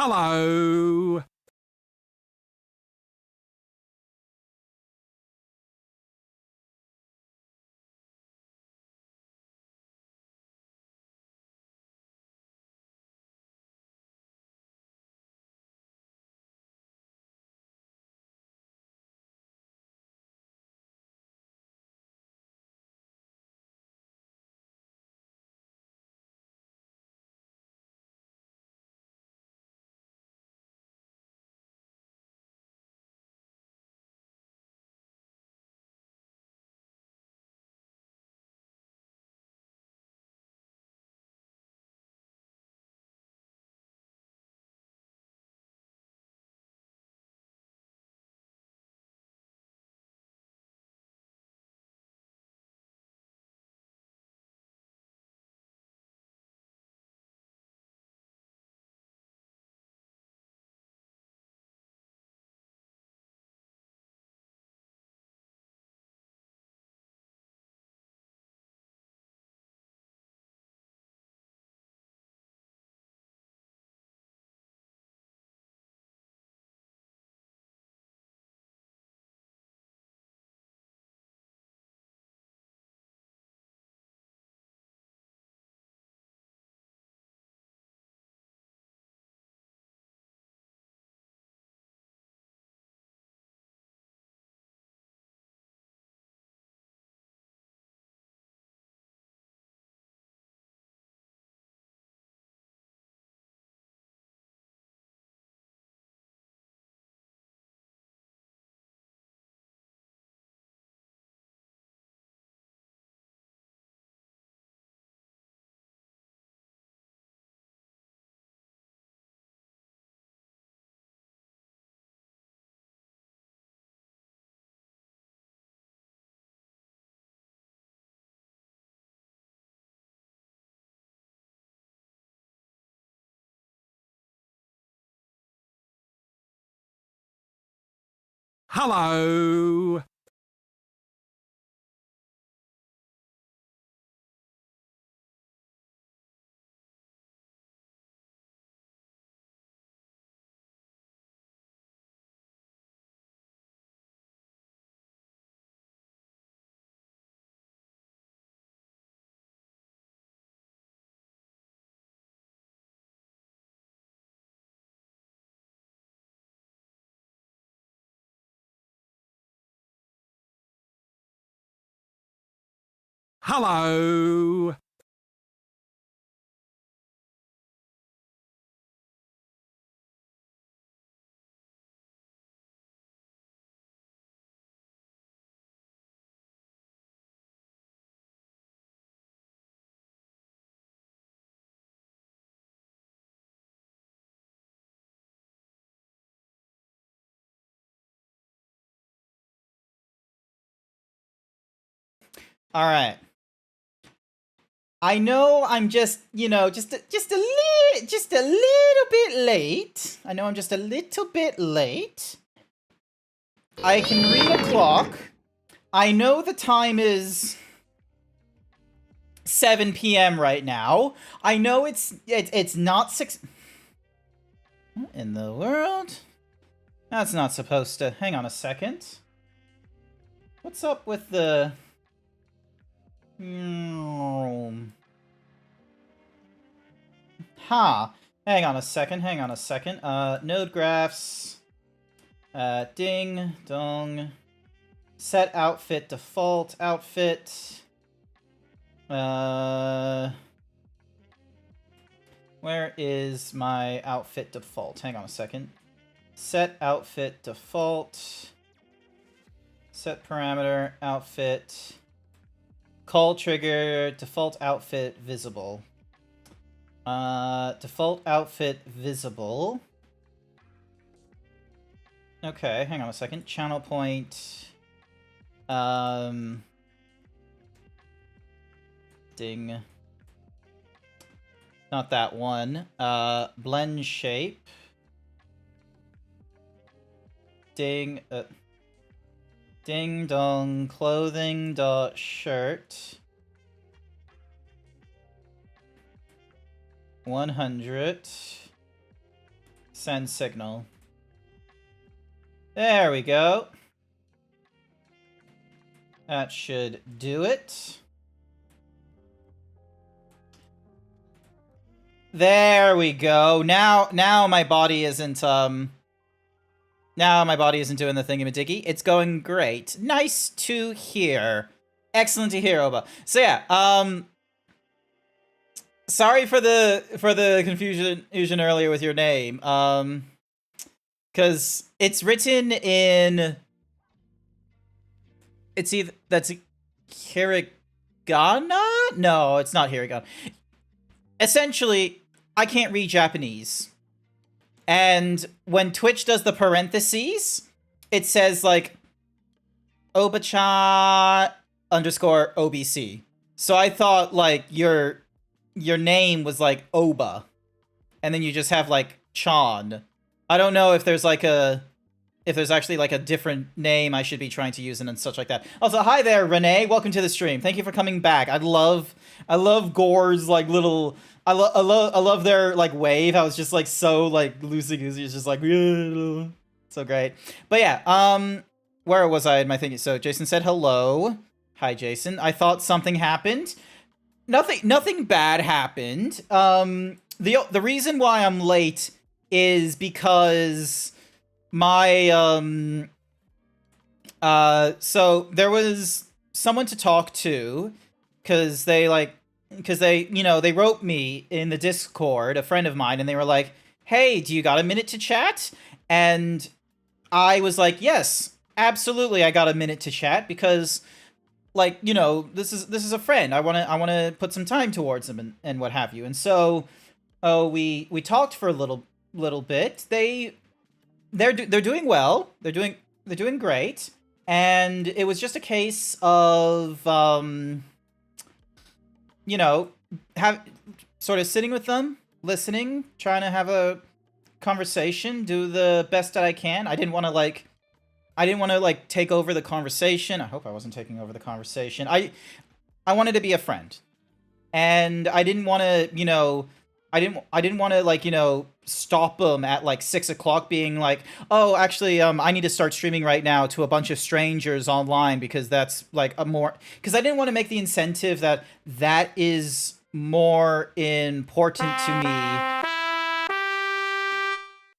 Hello. Hello. Hello. All right. I know I'm just, just a little bit late. I know I'm just a little bit late. I can read a clock. I know the time is 7 p.m. right now. I know it's not 6. What in the world? That's not supposed to. Hang on a second. What's up with the Ha. Hang on a second. Node graphs. Ding dong. Set outfit default outfit. Where is my outfit default? Hang on a second. Set outfit default. Set parameter outfit. Call trigger default outfit visible. Default outfit visible. Okay, hang on a second. Channel point. Ding. Not that one. Blend shape. Ding. Ding dong. Clothing dot shirt. 100. Send signal. There we go. That should do it. There we go. Now my body isn't now my body isn't doing the thingamadiggy. It's going great. Nice to hear. Excellent to hear, Oba. So yeah, sorry for the confusion earlier with your name. Cause it's written in it's either that's hiragana? No, it's not hiragana. Essentially, I can't read Japanese. And when Twitch does the parentheses, it says like Oba-chan _ OBC. So I thought like your name was like Oba. And then you just have like Chan. I don't know if there's like if there's actually like a different name I should be trying to use and such like that. Also, hi there, Renee. Welcome to the stream. Thank you for coming back. I love Gore's like little. I love their like wave. I was just like so like loosey goosey. It's just like so great. But yeah, where was I in my thinking? So Jason said hello. Hi, Jason. I thought something happened. Nothing bad happened. The reason why I'm late is because my so there was someone to talk to because they they wrote me in the Discord, a friend of mine, and they were like, hey, do you got a minute to chat? And I was like, yes, absolutely, I got a minute to chat because like, this is a friend. I want to put some time towards them and what have you. And so we talked for a little bit. They're doing well. They're doing great. And it was just a case of have sort of sitting with them, listening, trying to have a conversation, do the best that I can. I didn't want to take over the conversation. I hope I wasn't taking over the conversation. I wanted to be a friend. And I didn't want to, I didn't want to stop them at like 6 o'clock being like, oh, actually, I need to start streaming right now to a bunch of strangers online because that's like because I didn't want to make the incentive that is more important to me.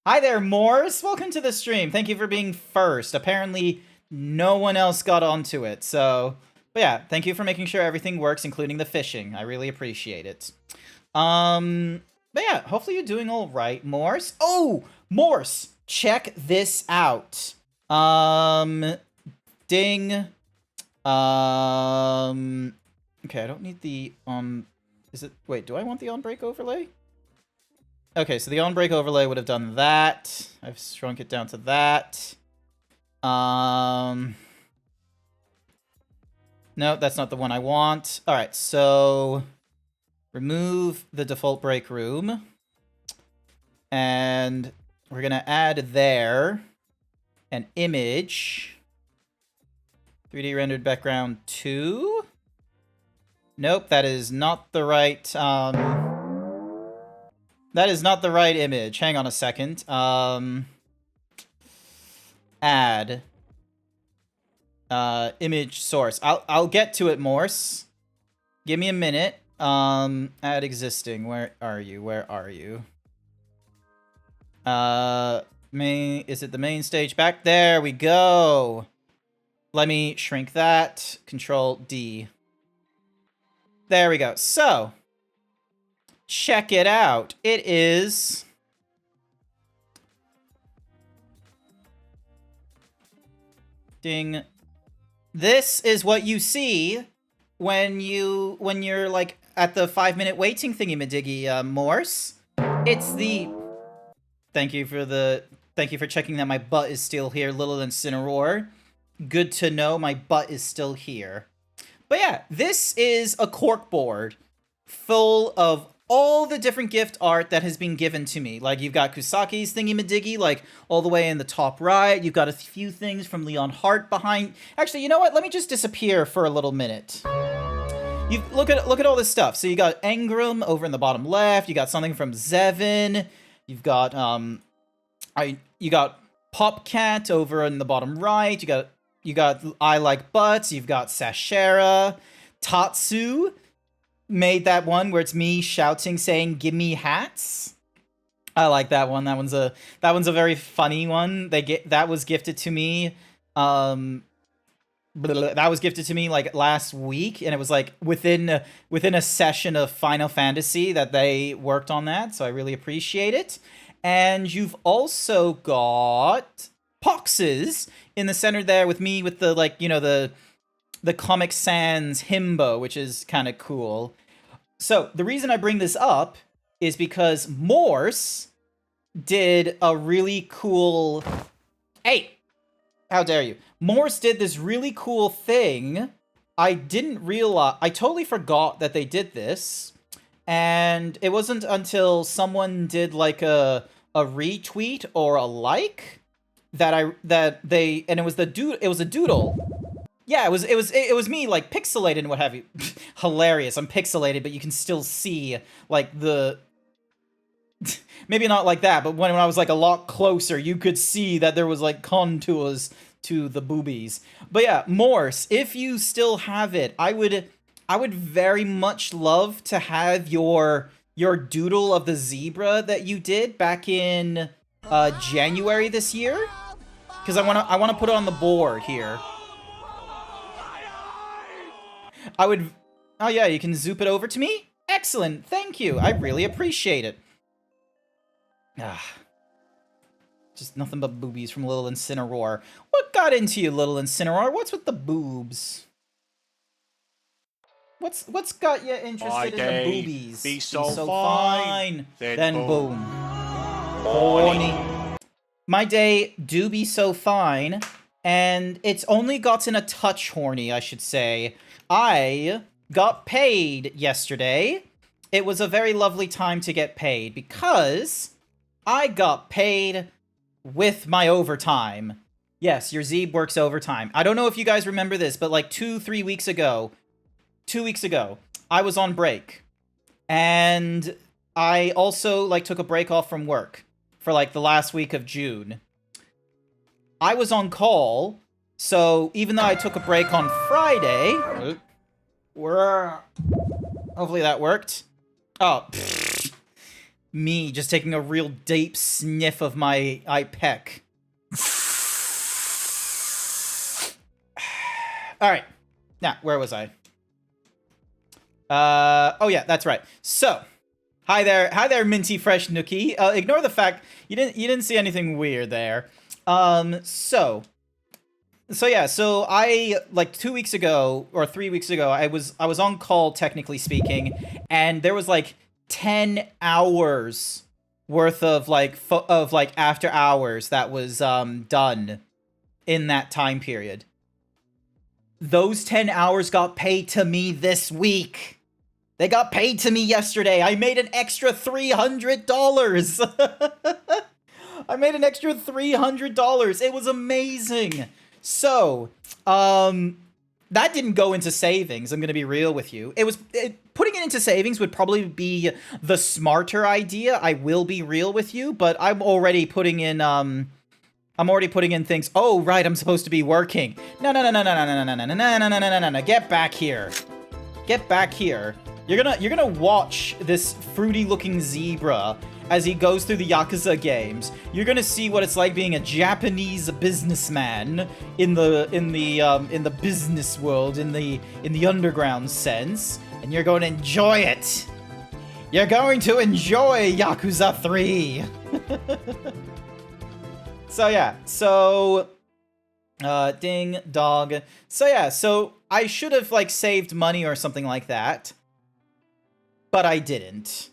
Hi there, Morse. Welcome to the stream. Thank you for being first. Apparently, no one else got onto it. So, but yeah, thank you for making sure everything works, including the fishing. I really appreciate it. But yeah, hopefully you're doing all right, Morse. Oh, Morse, check this out. Ding. Okay, I don't need the wait, do I want the on-break overlay? Okay, so the on-break overlay would have done that. I've shrunk it down to that. No, that's not the one I want. All right, so remove the default break room. And we're going to add there an image. 3D rendered background 2. Nope, that is not the right that is not the right image. Hang on a second. Add image source. I'll get to it, Morse. Give me a minute. Add existing. Where are you? Where are you? Is it the main stage? Back there we go. Let me shrink that. Control D. There we go. So, check it out. It is ding. This is what you see when you're like at the 5-minute waiting thingy-madiggy, Morse. It's the Thank you for checking that my butt is still here, Little than Cinnaror. Good to know my butt is still here. But yeah, this is a corkboard full of all the different gift art that has been given to me. Like, you've got Kusaki's thingy-madiggy, like, all the way in the top right. You've got a few things from Leon Hart behind. Actually, you know what? Let me just disappear for a little minute. Look at all this stuff. So you got Engram over in the bottom left. You got something from Zevin. You've got You got Popcat over in the bottom right. You got I Like Butts. You've got Sashera. Tatsu made that one where it's me shouting saying "Gimme hats." I like that one. That one's a very funny one. That was gifted to me. That was gifted to me like last week, and it was like within a session of Final Fantasy that they worked on that, so I really appreciate it. And you've also got Poxes in the center there with me with the like the Comic Sans himbo, which is kind of cool. So the reason I bring this up is because Morse did a really cool. Hey, how dare you? Morse did this really cool thing. I didn't realize. I totally forgot that they did this, and it wasn't until someone did like a retweet or a like that it was it was a doodle. Yeah, it was me like pixelated and what have you. Hilarious. I'm pixelated, but you can still see like the maybe not like that, but when I was like a lot closer, you could see that there was like contours to the boobies. But yeah, Morse, if you still have it, I would very much love to have your doodle of the zebra that you did back in January this year, because I want to put it on the board here. I would. Oh yeah, you can zoop it over to me. Excellent, thank you. I really appreciate it. Ah. Just nothing but boobies from Little Incineroar. What got into you, Little Incineroar? What's with the boobs? What's got you interested in the boobies? Be so fine. Then boom. Horny. My day do be so fine, and it's only gotten a touch horny, I should say. I got paid yesterday. It was a very lovely time to get paid because I got paid with my overtime. Yes, your Zeeb works overtime. I don't know if you guys remember this, but like 2 weeks ago, I was on break. And I also like took a break off from work for like the last week of June. I was on call, so even though I took a break on Friday, hopefully that worked. Oh, me just taking a real deep sniff of my peck. All right, now where was I? Oh yeah, that's right. So, hi there, Minty Fresh Nookie. Ignore the fact you didn't see anything weird there. So yeah, so I like 2 weeks ago or 3 weeks ago, I was on call technically speaking, and there was like 10 hours worth of like after hours that was done in that time period. Those 10 hours got paid to me this week. They got paid to me yesterday. I made an extra $300. I made an extra $300. It was amazing. So, that didn't go into savings. I'm going to be real with you. Putting it into savings would probably be the smarter idea. I will be real with you, but I'm already putting in things. Oh, right, I'm supposed to be working. No. Get back here. Get back here. You're gonna watch this fruity-looking zebra as he goes through the Yakuza games. You're gonna see what it's like being a Japanese businessman in the business world, in the underground sense, and you're going to enjoy it. You're going to enjoy Yakuza 3. So yeah, ding dog. So yeah, so I should have like saved money or something like that, but I didn't.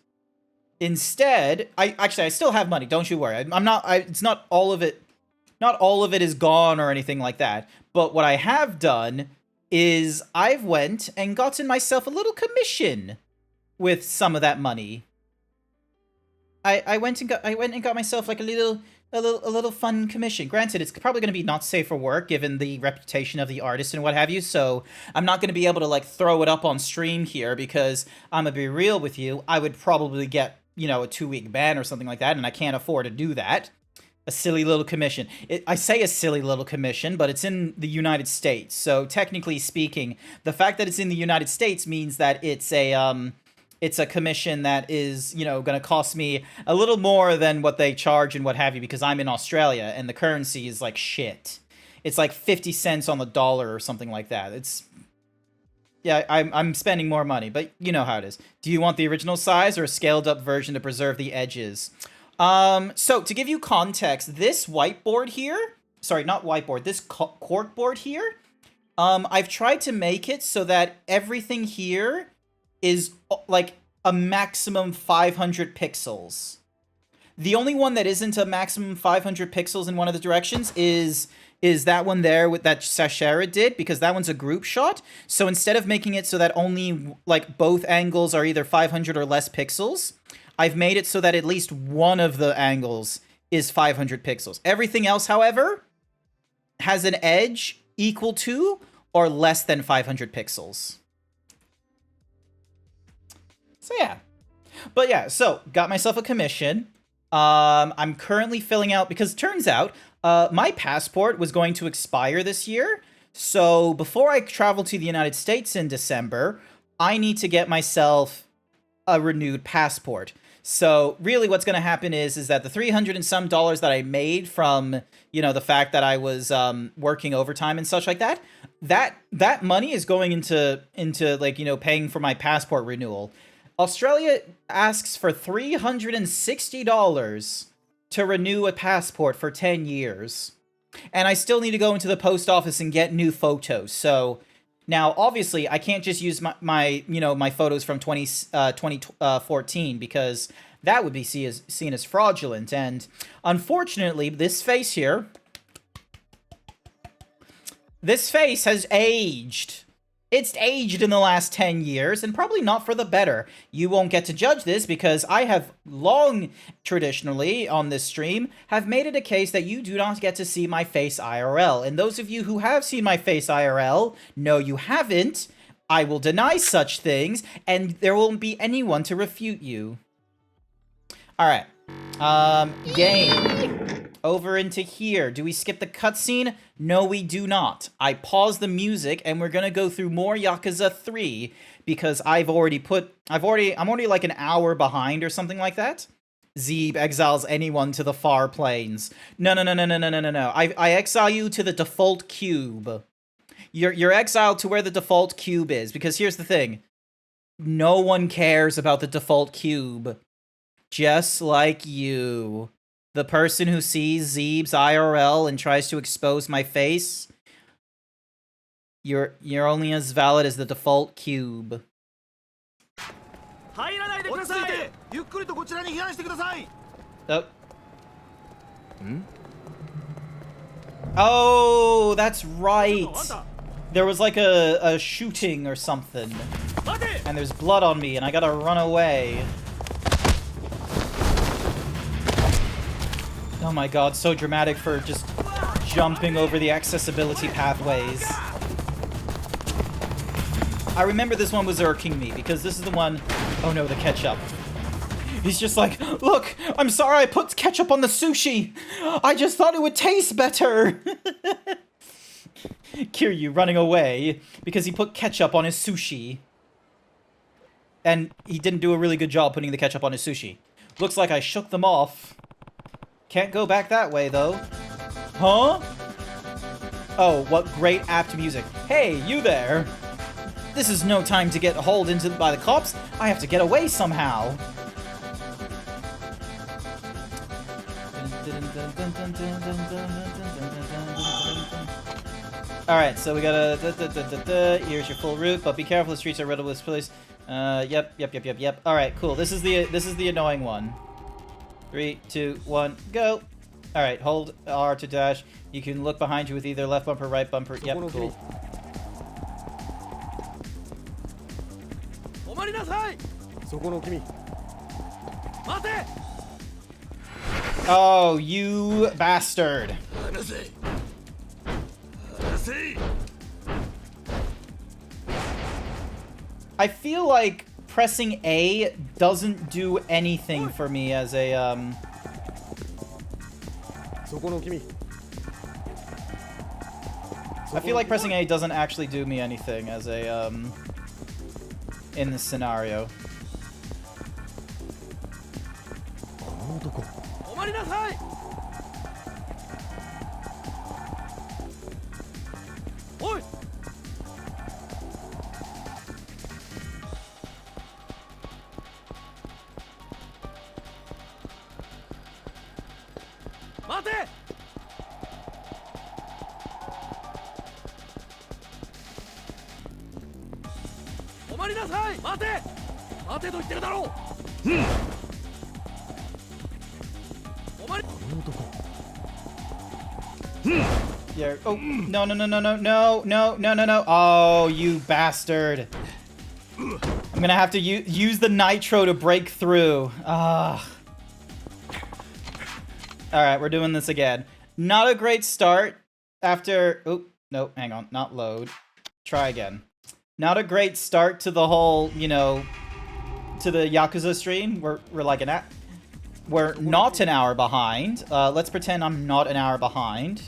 Instead, I still have money. Don't you worry. It's not all of it. Not all of it is gone or anything like that. But what I have done is I've went and gotten myself a little commission with some of that money. I went and got myself like a little fun commission. Granted, it's probably going to be not safe for work given the reputation of the artist and what have you, so I'm not going to be able to like throw it up on stream here because I'm going to be real with you, I would probably get, a 2-week ban or something like that, and I can't afford to do that. A silly little commission. I say a silly little commission, but it's in the United States. So technically speaking, the fact that it's in the United States means that it's a commission that is, you know, going to cost me a little more than what they charge and what have you, because I'm in Australia and the currency is like shit. It's like 50 cents on the dollar or something like that. It's... Yeah, I'm spending more money, but you know how it is. Do you want the original size or a scaled up version to preserve the edges? So to give you context, this whiteboard here, sorry, not whiteboard, this cork board here, I've tried to make it so that everything here is like a maximum 500 pixels. The only one that isn't a maximum 500 pixels in one of the directions is that one there with that Sashera did, because that one's a group shot. So instead of making it so that only like both angles are either 500 or less pixels, I've made it so that at least one of the angles is 500 pixels. Everything else, however, has an edge equal to or less than 500 pixels. So yeah. But yeah, so got myself a commission. I'm currently filling out, because it turns out my passport was going to expire this year. So before I travel to the United States in December, I need to get myself a renewed passport. So really what's going to happen is that the $300 and some that I made from, you know, the fact that I was working overtime and such like that, that money is going into like, you know, paying for my passport renewal. Australia asks for $360 to renew a passport for 10 years. And I still need to go into the post office and get new photos. So now, obviously, I can't just use my photos from 2014, because that would be seen as fraudulent. And unfortunately, this face here, this face has aged. It's aged in the last 10 years, and probably not for the better. You won't get to judge this, because I have long, traditionally, on this stream, have made it a case that you do not get to see my face IRL. And those of you who have seen my face IRL, no, you haven't. I will deny such things, and there won't be anyone to refute you. Alright. Game. Over into here. Do we skip the cutscene? No, we do not. I pause the music, and we're gonna go through more Yakuza 3, because I'm already like an hour behind or something like that. Zeeb exiles anyone to the far plains. No. I exile you to the default cube. You're exiled to where the default cube is, because here's the thing. No one cares about the default cube. Just like you. The person who sees Zeeb's IRL and tries to expose my face, you're only as valid as the default cube. Oh. Oh, that's right. There was like a shooting or something. And there's blood on me and I gotta run away. Oh my god, so dramatic for just jumping over the accessibility pathways. I remember this one was irking me, because this is the one... Oh no, the ketchup. He's just like, look, I'm sorry I put ketchup on the sushi. I just thought it would taste better. Kiryu running away because he put ketchup on his sushi. And he didn't do a really good job putting the ketchup on his sushi. Looks like I shook them off. Can't go back that way, though. Huh? Oh, what great apt music. Hey, you there! This is no time to get hauled into by the cops. I have to get away somehow. Alright, so we gotta... Here's your full route, but be careful, the streets are riddled with police. Yep. Alright, cool. This is the annoying one. 3, 2, 1, go! Alright, hold R to dash. You can look behind you with either left bumper, right bumper. Yep, cool. Oh, you bastard! I feel like pressing A doesn't do anything for me as a, I feel like pressing A doesn't actually do me anything as a, in this scenario. Yeah. Oh, no, no, no, no, no, no, no, no, no, no. Oh, you bastard. I'm gonna have to use the nitro to break through. Ah. Alright, we're doing this again. Not a great start after... Oh, no, hang on. Not load. Try again. Not a great start to the whole, you know, to the Yakuza stream. We're like we're not an hour behind. Let's pretend I'm not an hour behind.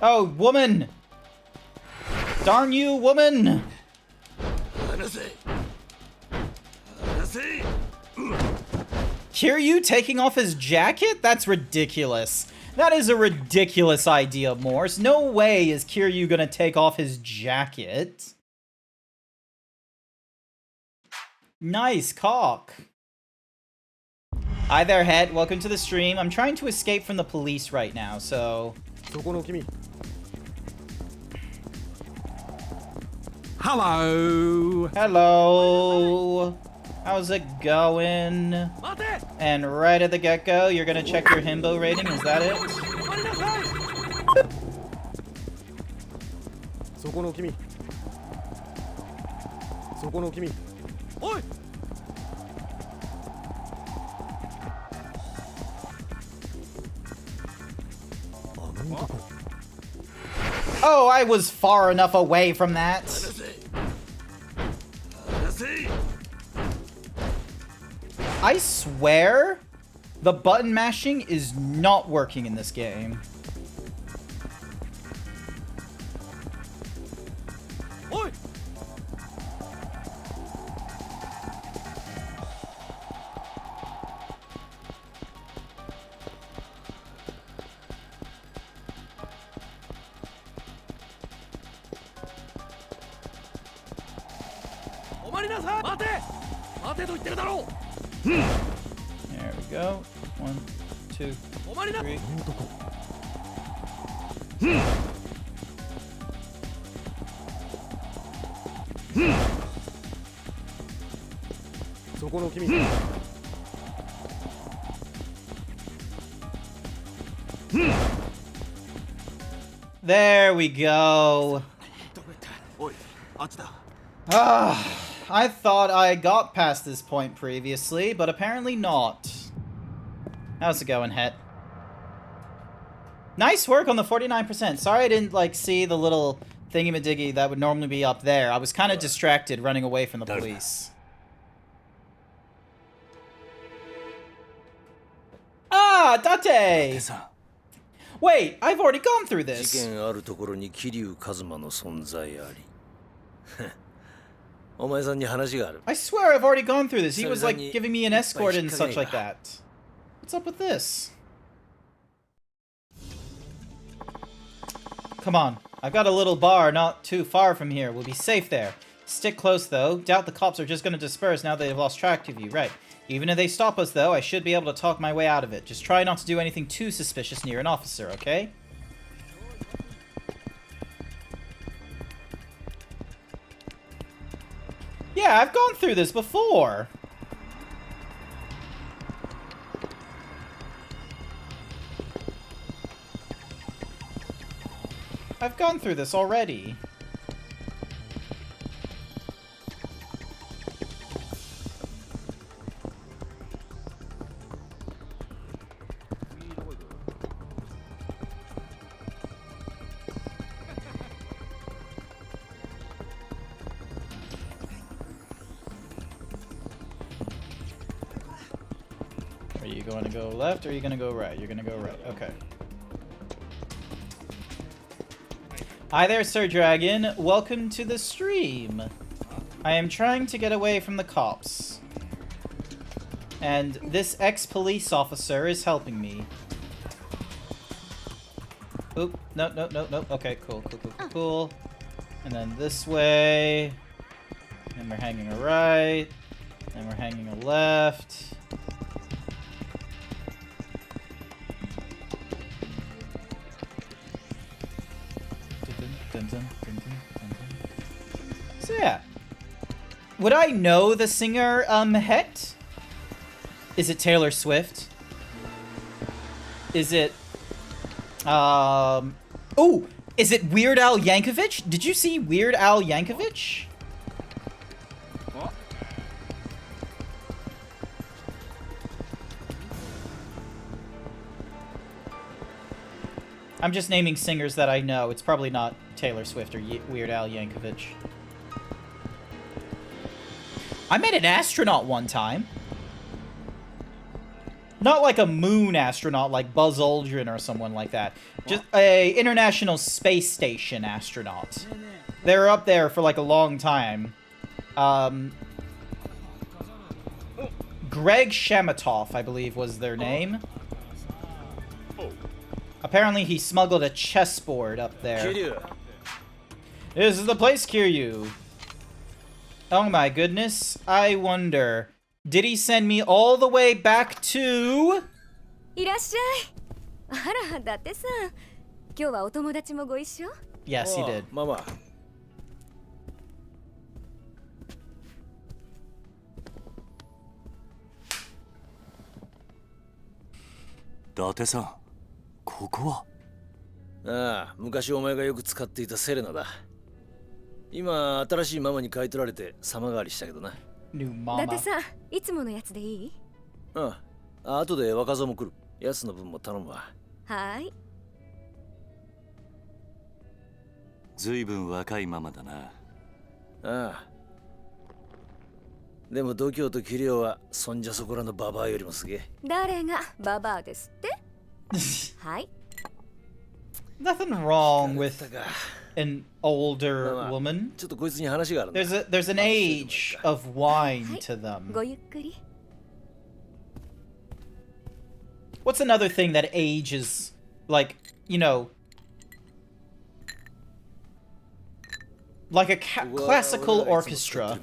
Oh, woman! Darn you, woman! Kiryu taking off his jacket? That's ridiculous. That is a ridiculous idea, Morse. No way is Kiryu gonna take off his jacket. Nice cock. Hi there, Het. Welcome to the stream. I'm trying to escape from the police right now, so... Hello. Hello. How's it going? And right at the get-go, you're gonna check your himbo rating, is that it? Oh, I was far enough away from that. I swear, the button mashing is not working in this game. There we go. 1, 2, 3. There we go. I thought I got past this point previously, but apparently not. How's it going, Het? Nice work on the 49%. Sorry I didn't, like, see the little thingy-majiggy that would normally be up there. I was kind of distracted running away from the police. Ah, Date! Wait, I've already gone through this. I swear I've already gone through this. He was like giving me an escort and such like that. What's up with this? Come on. I've got a little bar not too far from here. We'll be safe there. Stick close, though. Doubt the cops are just gonna disperse now they've lost track of you. Right. Even if they stop us, though, I should be able to talk my way out of it. Just try not to do anything too suspicious near an officer, okay? Yeah, I've gone through this before. I've gone through this already. Are you going to go left or are you going to go right? You're going to go right. Okay. Hi there, Sir Dragon. Welcome to the stream. I am trying to get away from the cops. And this ex-police officer is helping me. Oop, no. Okay, cool. And then this way. And we're hanging a right. And we're hanging a left. So yeah. Would I know the singer, Het? Is it Taylor Swift? Is it, oh! Is it Weird Al Yankovic? Did you see Weird Al Yankovic? What? I'm just naming singers that I know. It's probably not Taylor Swift or Weird Al Yankovic. I met an astronaut one time. Not like a moon astronaut like Buzz Aldrin or someone like that. Just a International Space Station astronaut. They were up there for like a long time. Greg Shamatov, I believe, was their name. Apparently he smuggled a chessboard up there. This is the place, Kiryu. Oh my goodness. I wonder, did he send me all the way back to... いらっしゃい。あら、だってさ、今日はお友達もご一緒? Yes, he did. ママ。伊達さん、ここは？ああ、昔お前がよく使っていたセレナだ。今、新しいママに買い取られて様変わりしたけどな。New だ mama. ってさ、いつものやつでいい? ああ、後で若造も来る。奴の分も頼むわ。はい。ずいぶん若いママだな。ああ。でも度胸と器量はそんじゃそこらのババアよりもすげえ。誰がババアですって? はい。 Nothing wrong with an older woman. ちょっとこいつに話があるんだ。There's an age of wine to ご them. ゆっくり. What's another thing that ages, like, you know, like a classical orchestra?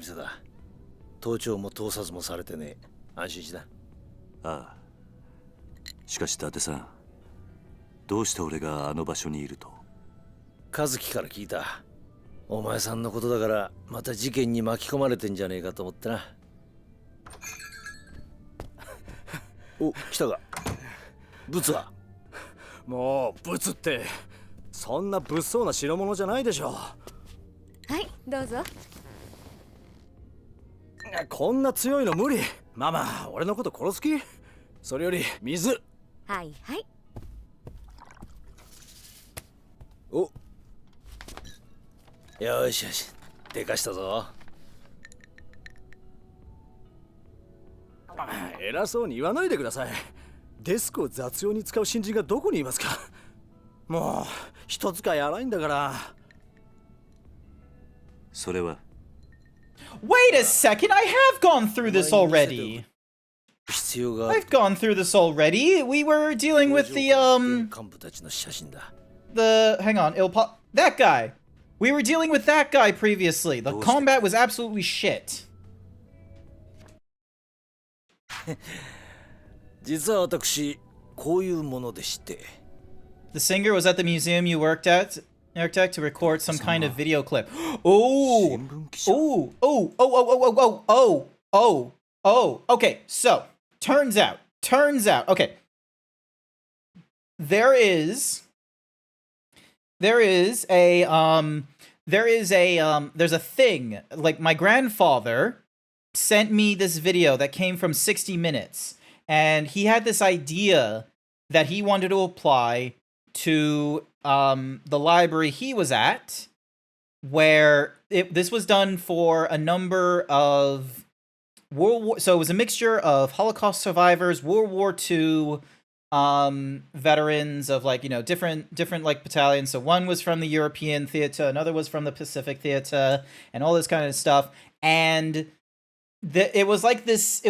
盗聴も盗撮もされてね。安心しな。ああ。しかし伊達さん、どうして俺があの場所にいると？和樹から聞いた。お前さんのことだからまた事件に巻き込まれてんじゃねえかと思ってな。お、来たか。ブツは？もうブツってそんな物騒な代物じゃないでしょ。はい、どうぞ。こんな強いの無理。ママ、俺のこと殺す気？それより水。はいはい。お。よしよし、でかしたぞ。偉そうに言わないでください。デスクを雑用に使う新人がどこにいますか？もう人使い荒いんだから。それは。Wait a second, I have gone through this already. 必要が。I've gone through this already. We were dealing with the幹部たちの写真だ。hang on, it'll pop, that guy. We were dealing with that guy previously. The combat was absolutely shit. 実は私こういうものでして。The singer was at the museum you worked at to record some kind of video clip. Oh, oh, oh, oh, oh, oh, oh, oh, oh. Okay, so turns out. Okay, there's a thing, like my grandfather sent me this video that came from 60 Minutes, and he had this idea that he wanted to apply to the library he was at, where this was done for a number of so it was a mixture of Holocaust survivors, World War II veterans of, like, you know, different like battalions. So one was from the European theater, another was from the Pacific theater, and all this kind of stuff. And it was like this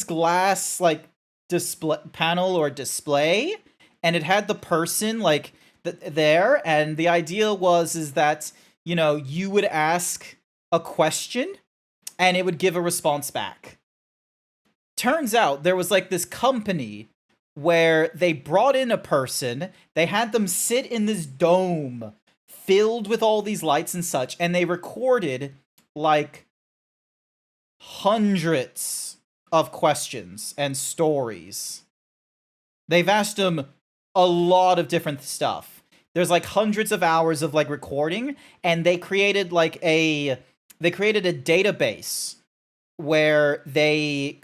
glass like display panel or display, and it had the person like there, and the idea is that, you know, you would ask a question and it would give a response back. Turns out there was like this company where they brought in a person, they had them sit in this dome filled with all these lights and such, and they recorded like hundreds of questions and stories. They've asked them a lot of different stuff. There's like hundreds of hours of like recording, and they created a database where they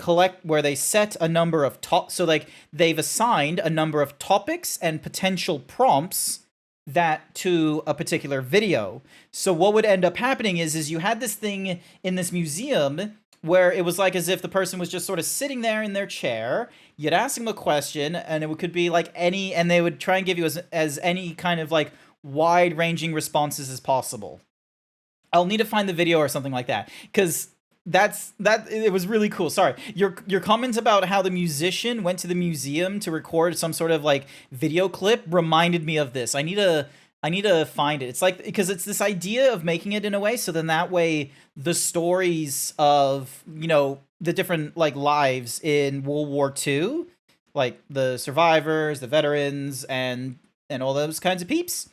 set a number of so like they've assigned a number of topics and potential prompts that to a particular video. So what would end up happening is you had this thing in this museum where it was like as if the person was just sort of sitting there in their chair. You'd ask them a question, and it could be like any, and they would try and give you as any kind of like wide-ranging responses as possible. I'll need to find the video or something like that, because it was really cool. Sorry, your comment about how the musician went to the museum to record some sort of like video clip reminded me of this. I need to find it. It's like, because it's this idea of making it in a way so then that way the stories of, you know, the different like lives in World War II, like the survivors, the veterans, and all those kinds of peeps,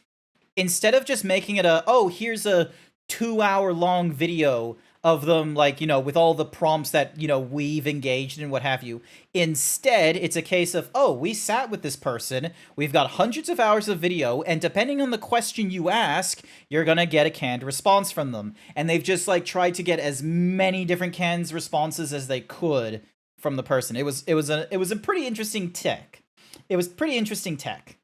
instead of just making it here's a 2-hour long video of them, like, you know, with all the prompts that, you know, we've engaged in, what have you. Instead, it's a case of, we sat with this person, we've got hundreds of hours of video, and depending on the question you ask, you're gonna get a canned response from them. And they've just, like, tried to get as many different canned responses as they could from the person. It was a pretty interesting tech. It was pretty interesting tech.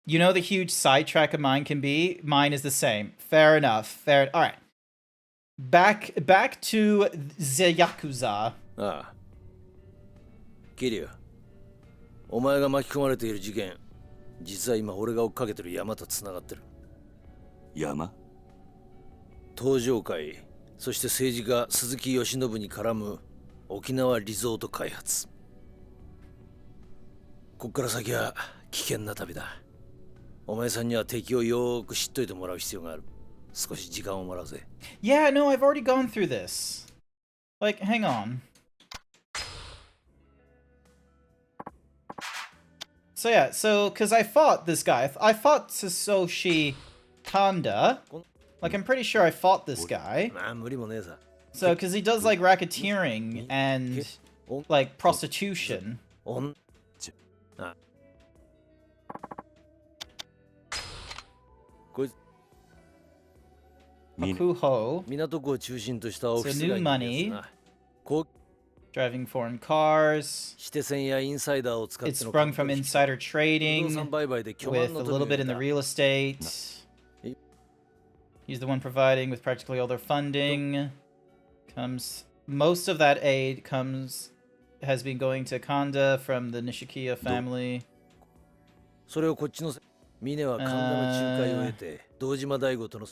You know the huge sidetrack of mine can be? Mine is the same. Fair enough. All right. Back to the Yakuza. ああ。キリュウ、お前が巻き込まれている事件、実は今俺が追っかけてる山と繋がってる。山？東上会、そして政治家鈴木義信に絡む沖縄リゾート開発。こっから先は危険な旅だ。お前さんには敵をよーく知っといてもらう必要がある。少し時間をもらうぜ。Yeah, no, I've already gone through this. Like, hang on. So yeah, because I fought this guy. I fought Satoshi Kanda. Like, I'm pretty sure I fought this guy. So, because he does, like, racketeering and, like, prostitution. Akuho. So new money. Driving foreign cars. It's sprung from insider trading with a little bit in the real estate. He's the one providing with practically all their funding. Most of that aid has been going to Kanda from the Nishikiya family. それをこっちの峰は神田の仲介を得て堂島大吾との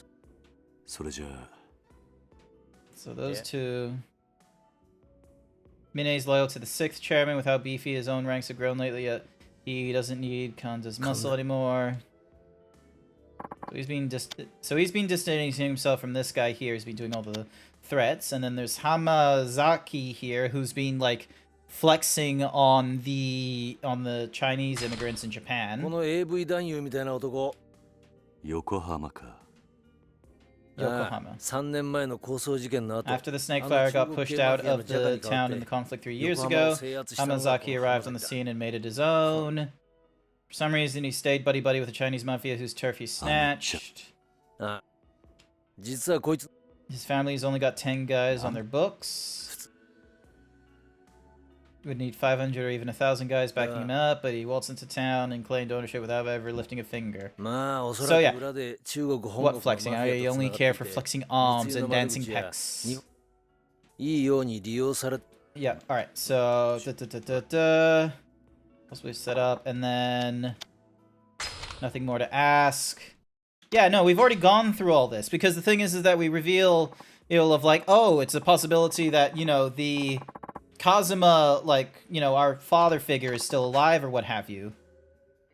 それじゃあ So those two. Mine's loyal to the 6th chairman with how beefy his own ranks have grown lately, yet he doesn't need Kanda's muscle anymore. So he's been distancing himself from this guy here. He's been doing all the threats, and then there's Hamazaki here, who's been like flexing on the Chinese immigrants in こ Japan. の AV 男優みたいな男。横浜か。 Yokohama. 3年前の抗争事件の後 After the snake fire got pushed out of the town in the conflict 3 years ago, Hamazaki arrived on the scene and made it his own. For some reason, he stayed buddy-buddy with the Chinese mafia whose turf he snatched. 実はこいつ His family's only got 10 guys on their books. Would need 500 or even 1,000 guys backing him up, but he waltzed into town and claimed ownership without ever lifting a finger. まあおそ So ら yeah, く裏で中国本 what 国の flexing? マフ I ィアと only 繋 care が for っていて flexing arms 密輸 and の窓 dancing 口や pecs. にいいように利用され Yeah, alright, so... Possibly set up, and then... Nothing more to ask. Yeah, no, we've already gone through all this, because the thing is that we reveal, you know, of like, oh, it's a possibility that, you know, the Kazuma, like, you know, our father figure is still alive or what have you.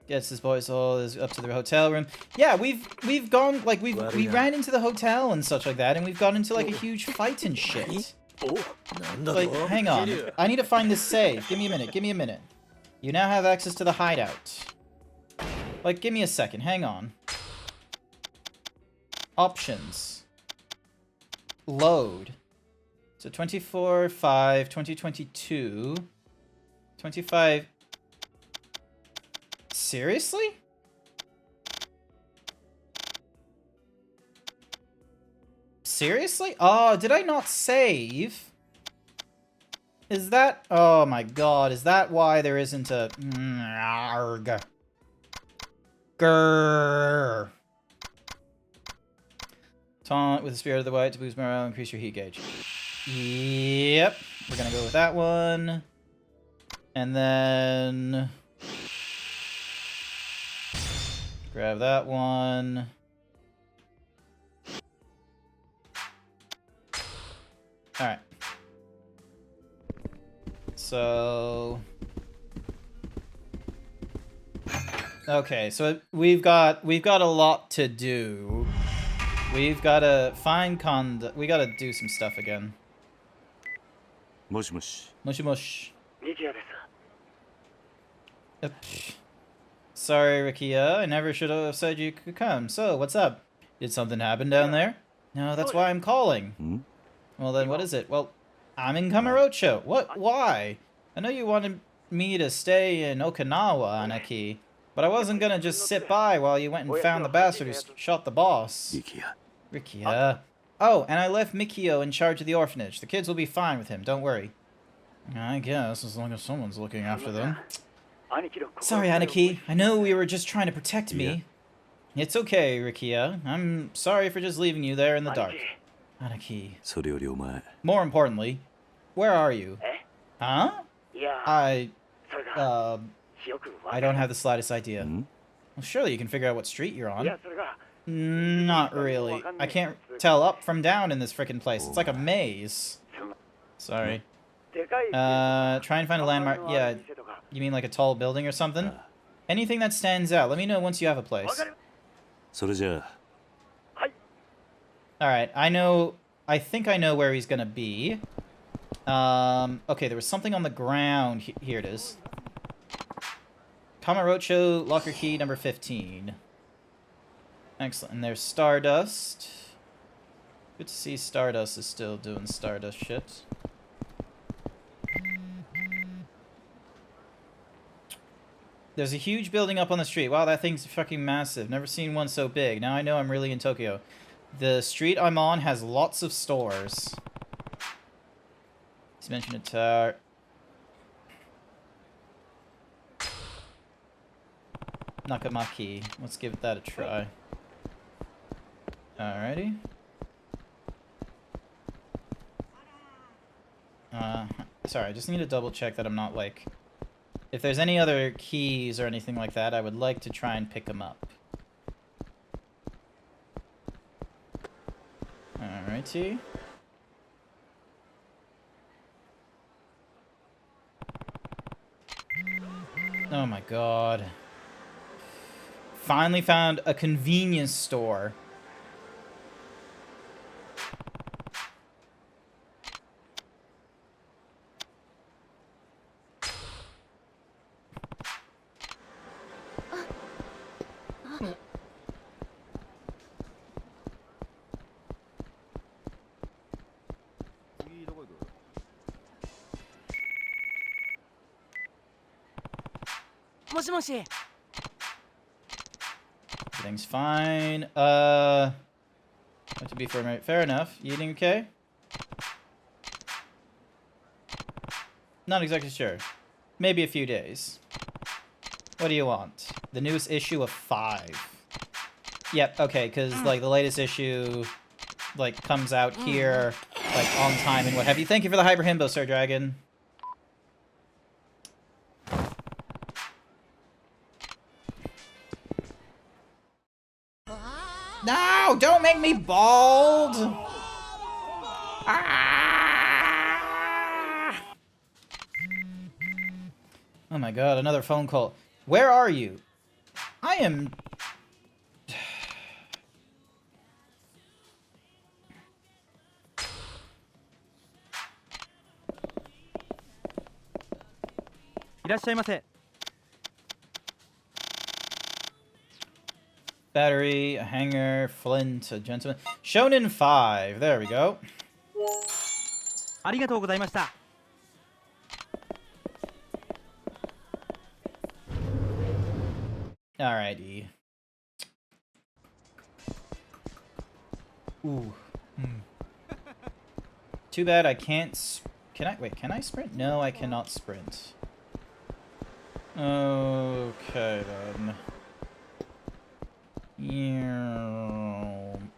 Gets his boys all is up to the hotel room. Yeah, we've gone, like, we ran into the hotel and such like that, and we've gone into, like, a huge fight and shit. なんだと Like, hang on. I need to find this save. Give me a minute. Give me a minute. You now have access to the hideout. Like, give me a second. Hang on. Options. Load. So 24/5/2022. 25. Seriously? Seriously? Oh, did I not save? Is that... Oh my god, is that why there isn't a... Arg. Grrr. Taunt with the Spirit of the White to boost morale and increase your heat gauge. Yep. We're gonna go with that one. And then... grab that one. Alright. So... Okay, so we've got a lot to do. We've got to find conduct. We got to do some stuff again. もしもし。 Mushi mush. Sorry, Rikia. I never should have said you could come. So, what's up? Did something happen down there? No, that's why I'm calling. Hmm? Well, then what is it? Well, I'm in Kamurocho. What? Why? I know you wanted me to stay in Okinawa, Anaki, but I wasn't gonna just sit by while you went and found the bastard who shot the boss. 力也。 Rikia. Oh, and I left Mikio in charge of the orphanage. The kids will be fine with him, don't worry. I guess, as long as someone's looking after them. Sorry, Anaki. I know we were just trying to protect me. It's okay, Rikia. I'm sorry for just leaving you there in the dark. Anaki. それよりお前。 More importantly, where are you? Huh? I don't have the slightest idea. Hmm? Well, surely you can figure out what street you're on. Not really. I can't tell up from down in this frickin' place. It's like a maze. Sorry. Try and find a landmark. Yeah, you mean like a tall building or something? Anything that stands out. Let me know once you have a place. それじゃあ。 Alright, I think I know where he's gonna be. Okay, there was something on the ground. Here it is. Kamurocho, locker key number 15. Excellent. And there's Stardust. Good to see Stardust is still doing Stardust shit. There's a huge building up on the street. Wow, that thing's fucking massive. Never seen one so big. Now I know I'm really in Tokyo. The street I'm on has lots of stores. He's mentioned a tower. Nakamaki. Let's give that a try. Alrighty. Sorry, I just need to double check that I'm not like... If there's any other keys or anything like that, I would like to try and pick them up. Alrighty. Oh my god. Finally found a convenience store. Everything's fine. To be fair enough. You eating okay? Not exactly sure. Maybe a few days. What do you want? The newest issue of 5. Yep, okay, because, like, the latest issue, like, comes out here, like, on time and what have you. Thank you for the Hyper Himbo, Sir Dragon. No! Don't make me bald! Ah! Oh my god, another phone call. Where are you? I am... Battery, a hanger, flint, a gentleman. Shonen 5. There we go. Alrighty. Ooh. Too bad I can't... Can I... Wait, can I sprint? No, I cannot sprint. Okay, then.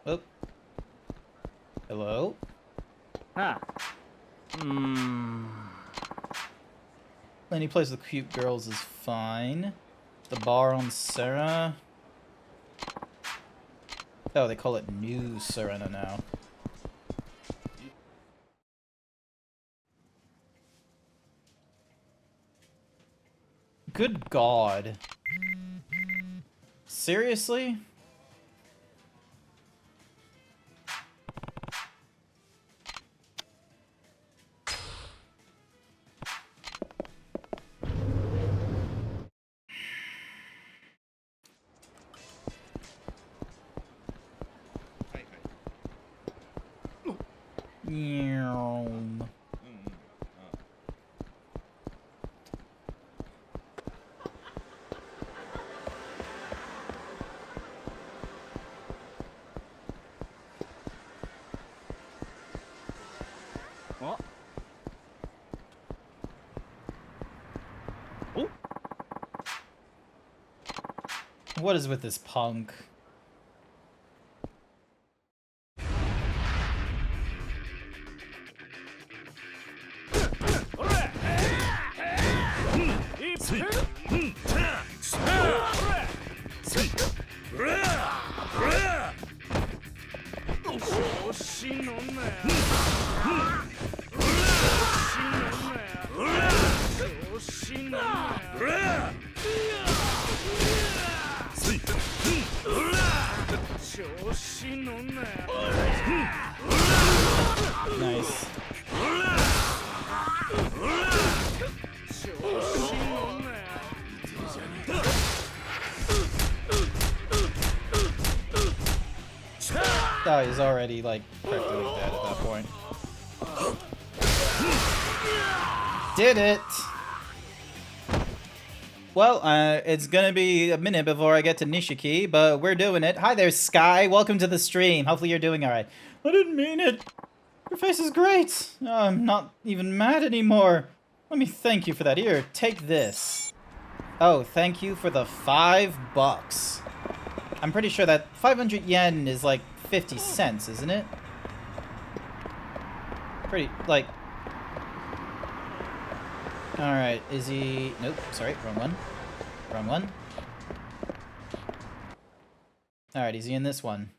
Oh. Hello? Any place with cute girls is fine. The bar on Serena. Oh, they call it New Serena now. Good God. Seriously? What is with this punk? Nice. Oh, he's already, like, practically dead at that point. Did it! Well, it's gonna be a minute before I get to Nishiki, but we're doing it. Hi there, Sky. Welcome to the stream. Hopefully you're doing alright. I didn't mean it. Your face is great. I'm not even mad anymore. Let me thank you for that. Here, take this. Oh, thank you for the $5. I'm pretty sure that 500 yen is like 50 cents, isn't it? Pretty, like... Alright, is he... Nope, sorry, wrong one. Wrong one. Alright, is he in this one?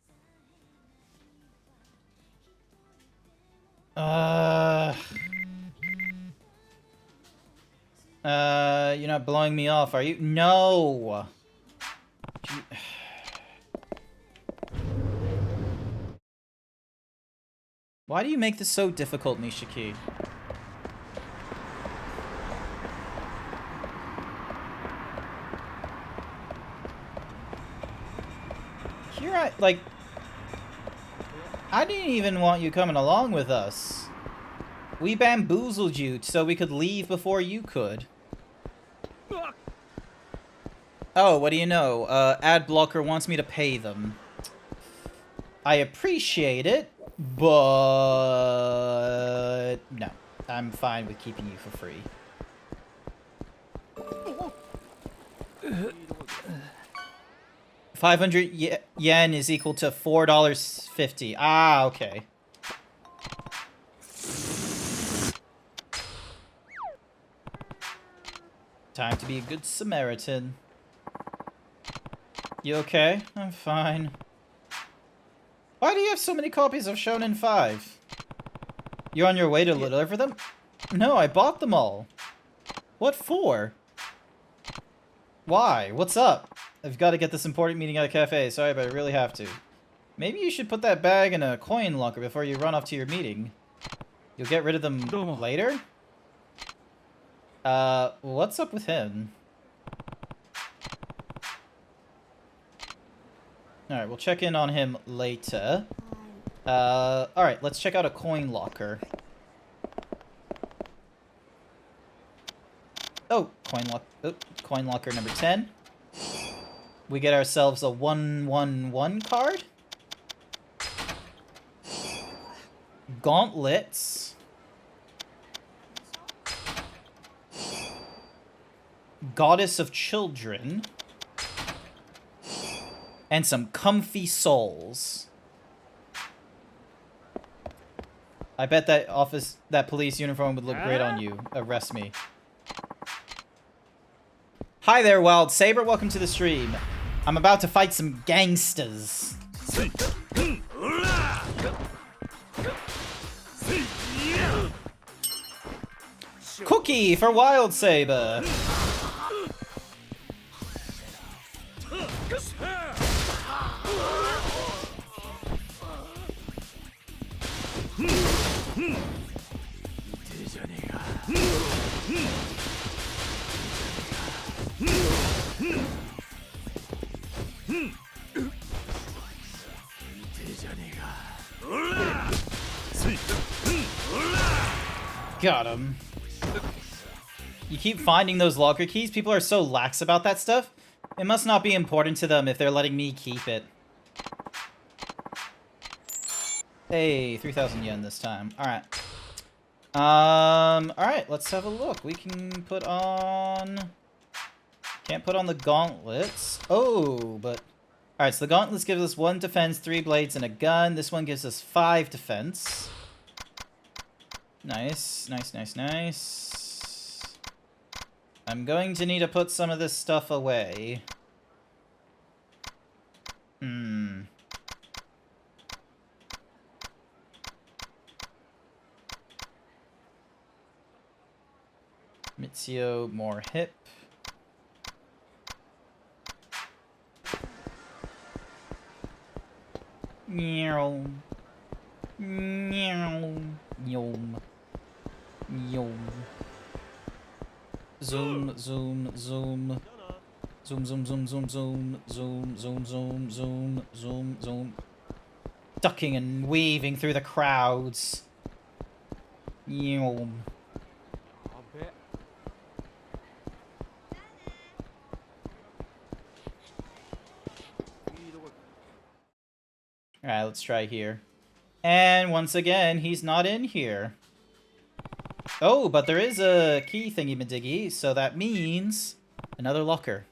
You're not blowing me off, are you? No! Why do you make this so difficult, Nishiki? Here I didn't even want you coming along with us. We bamboozled you so we could leave before you could. Oh, what do you know? Ad blocker wants me to pay them. I appreciate it, but no. I'm fine with keeping you for free. $500 yen is equal to $4.50. Ah, okay. Time to be a good Samaritan. You okay? I'm fine. Why do you have so many copies of Shonen 5? You're on your way to deliver them? No, I bought them all. What for? Why? What's up? I've got to get this important meeting at a cafe. Sorry, but I really have to. Maybe you should put that bag in a coin locker before you run off to your meeting. You'll get rid of them later? What's up with him? Alright, we'll check in on him later. Alright, let's check out a coin locker. Oh, coin locker number 10. We get ourselves a 111 card. Gauntlets. Goddess of Children. And some comfy souls. I bet that police uniform would look great on you. Arrest me. Hi there, Wild Saber. Welcome to the stream. I'm about to fight some gangsters. Cookie for Wild Saber. Got him. You keep finding those locker keys? People are so lax about that stuff. It must not be important to them if they're letting me keep it. Hey, 3,000 yen this time. Alright. Alright, let's have a look. We can put on... Can't put on the gauntlets. Oh, but... Alright, so the gauntlets gives us 1 defense, 3 blades, and a gun. This one gives us 5 defense. Nice, nice, nice, nice. I'm going to need to put some of this stuff away. Mitsuo, more hip. Meow. Meow. Yum. Yum. Zoom, zoom, zoom. Zoom, zoom, zoom, zoom, zoom. Zoom, zoom, zoom, zoom, zoom, zoom. Ducking and weaving through the crowds. Yum. Alright, let's try here. And once again, he's not in here. Oh, but there is a key thingy-madiggy, so that means another locker.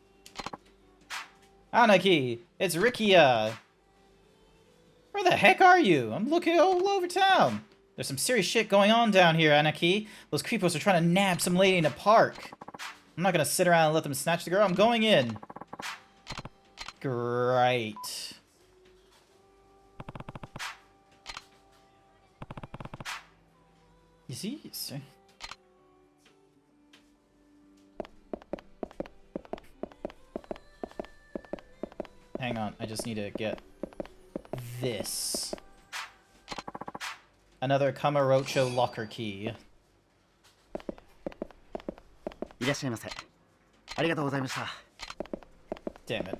Anaki, it's Rikia. Where the heck are you? I'm looking all over town. There's some serious shit going on down here, Anaki. Those creepos are trying to nab some lady in a park. I'm not gonna sit around and let them snatch the girl. I'm going in. Great. You see? Hang on, I just need to get this. Another Kamurocho locker key. いらっしゃいませ。ありがとうございました。 Damn it.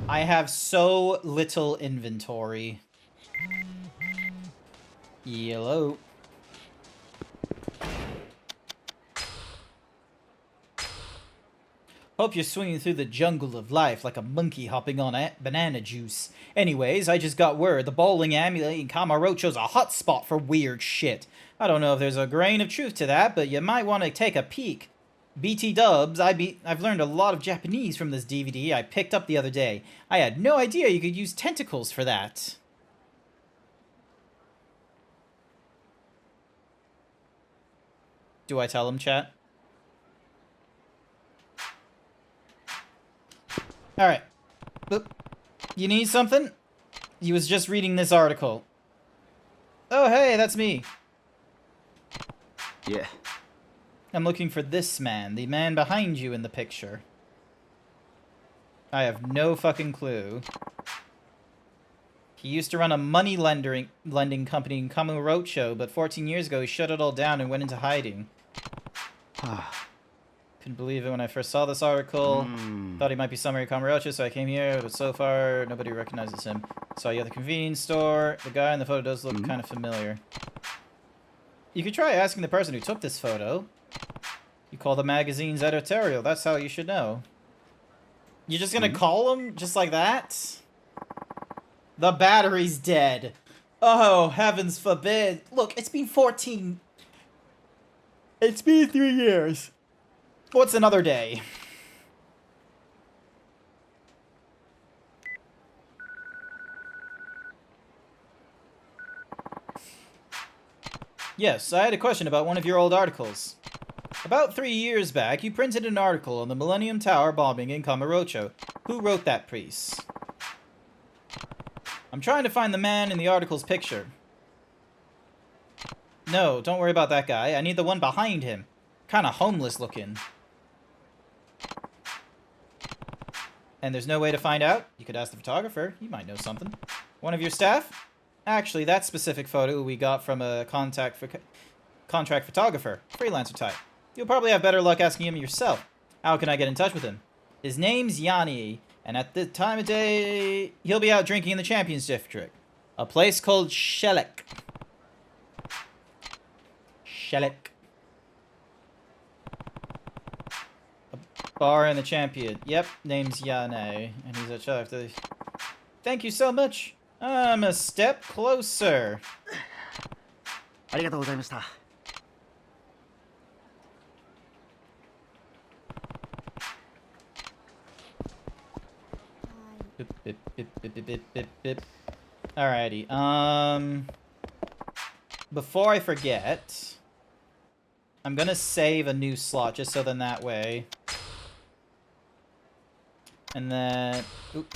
I have so little inventory. Yellow. Hope you're swinging through the jungle of life like a monkey hopping on banana juice. Anyways, I just got word the bowling amulet in Kamurocho's a hotspot for weird shit. I don't know if there's a grain of truth to that, but you might want to take a peek. BT dubs, I've learned a lot of Japanese from this DVD I picked up the other day. I had no idea you could use tentacles for that. Do I tell him, chat? Alright. You need something? He was just reading this article. Oh, hey, that's me. Yeah. I'm looking for this man, the man behind you in the picture. I have no fucking clue. He used to run a money lending company in Kamurocho, but 14 years ago he shut it all down and went into hiding. Couldn't believe it when I first saw this article. Thought he might be somewhere in Kamurocho, so I came here, but so far nobody recognizes him. Saw you at the convenience store. The guy in the photo does look kind of familiar. You could try asking the person who took this photo. You call the magazine's editorial, that's how you should know. You're just gonna call him just like that? The battery's dead. Oh, heavens forbid. Look, it's been 14... It's been 3 years. What's another day? Yes, I had a question about one of your old articles. About 3 years back, you printed an article on the Millennium Tower bombing in Kamurocho. Who wrote that piece? I'm trying to find the man in the article's picture. No, don't worry about that guy. I need the one behind him. Kinda homeless looking. And there's no way to find out? You could ask the photographer. He might know something. One of your staff? Actually, that specific photo we got from a contract photographer. Freelancer type. You'll probably have better luck asking him yourself. How can I get in touch with him? His name's Yanni, and at the time of day, he'll be out drinking in the Champions District. A place called Shelek. Shelek. A bar in the Champion. Yep, name's Yanni, and he's at Shelek. Thank you so much. I'm a step closer. ありがとうございました。 Alrighty, before I forget, I'm gonna save a new slot just so then that way. And then... Oop.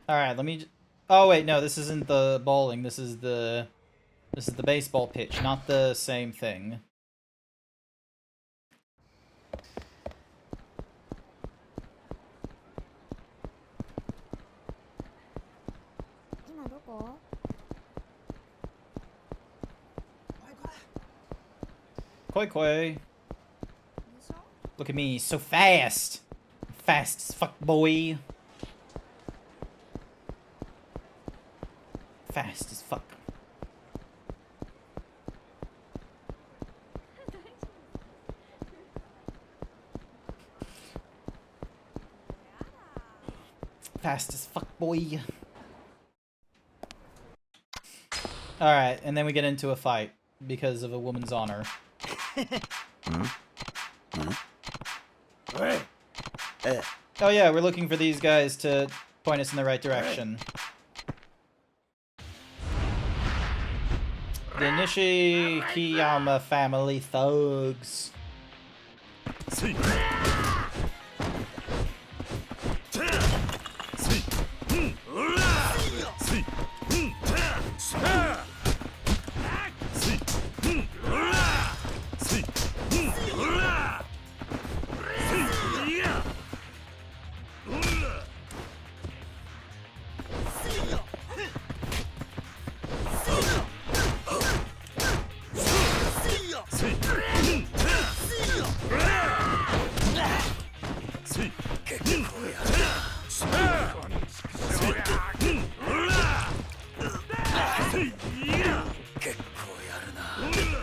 Alright, let me... Oh, wait, no, this isn't the bowling. This is the baseball pitch, not the same thing. Koi koi. Look at me, so fast. Fast as fuck, boy. Fast as fuck. Fast as fuck, boy. Alright, and then we get into a fight because of a woman's honor. Oh yeah, we're looking for these guys to point us in the right direction. The Nishikiyama family thugs.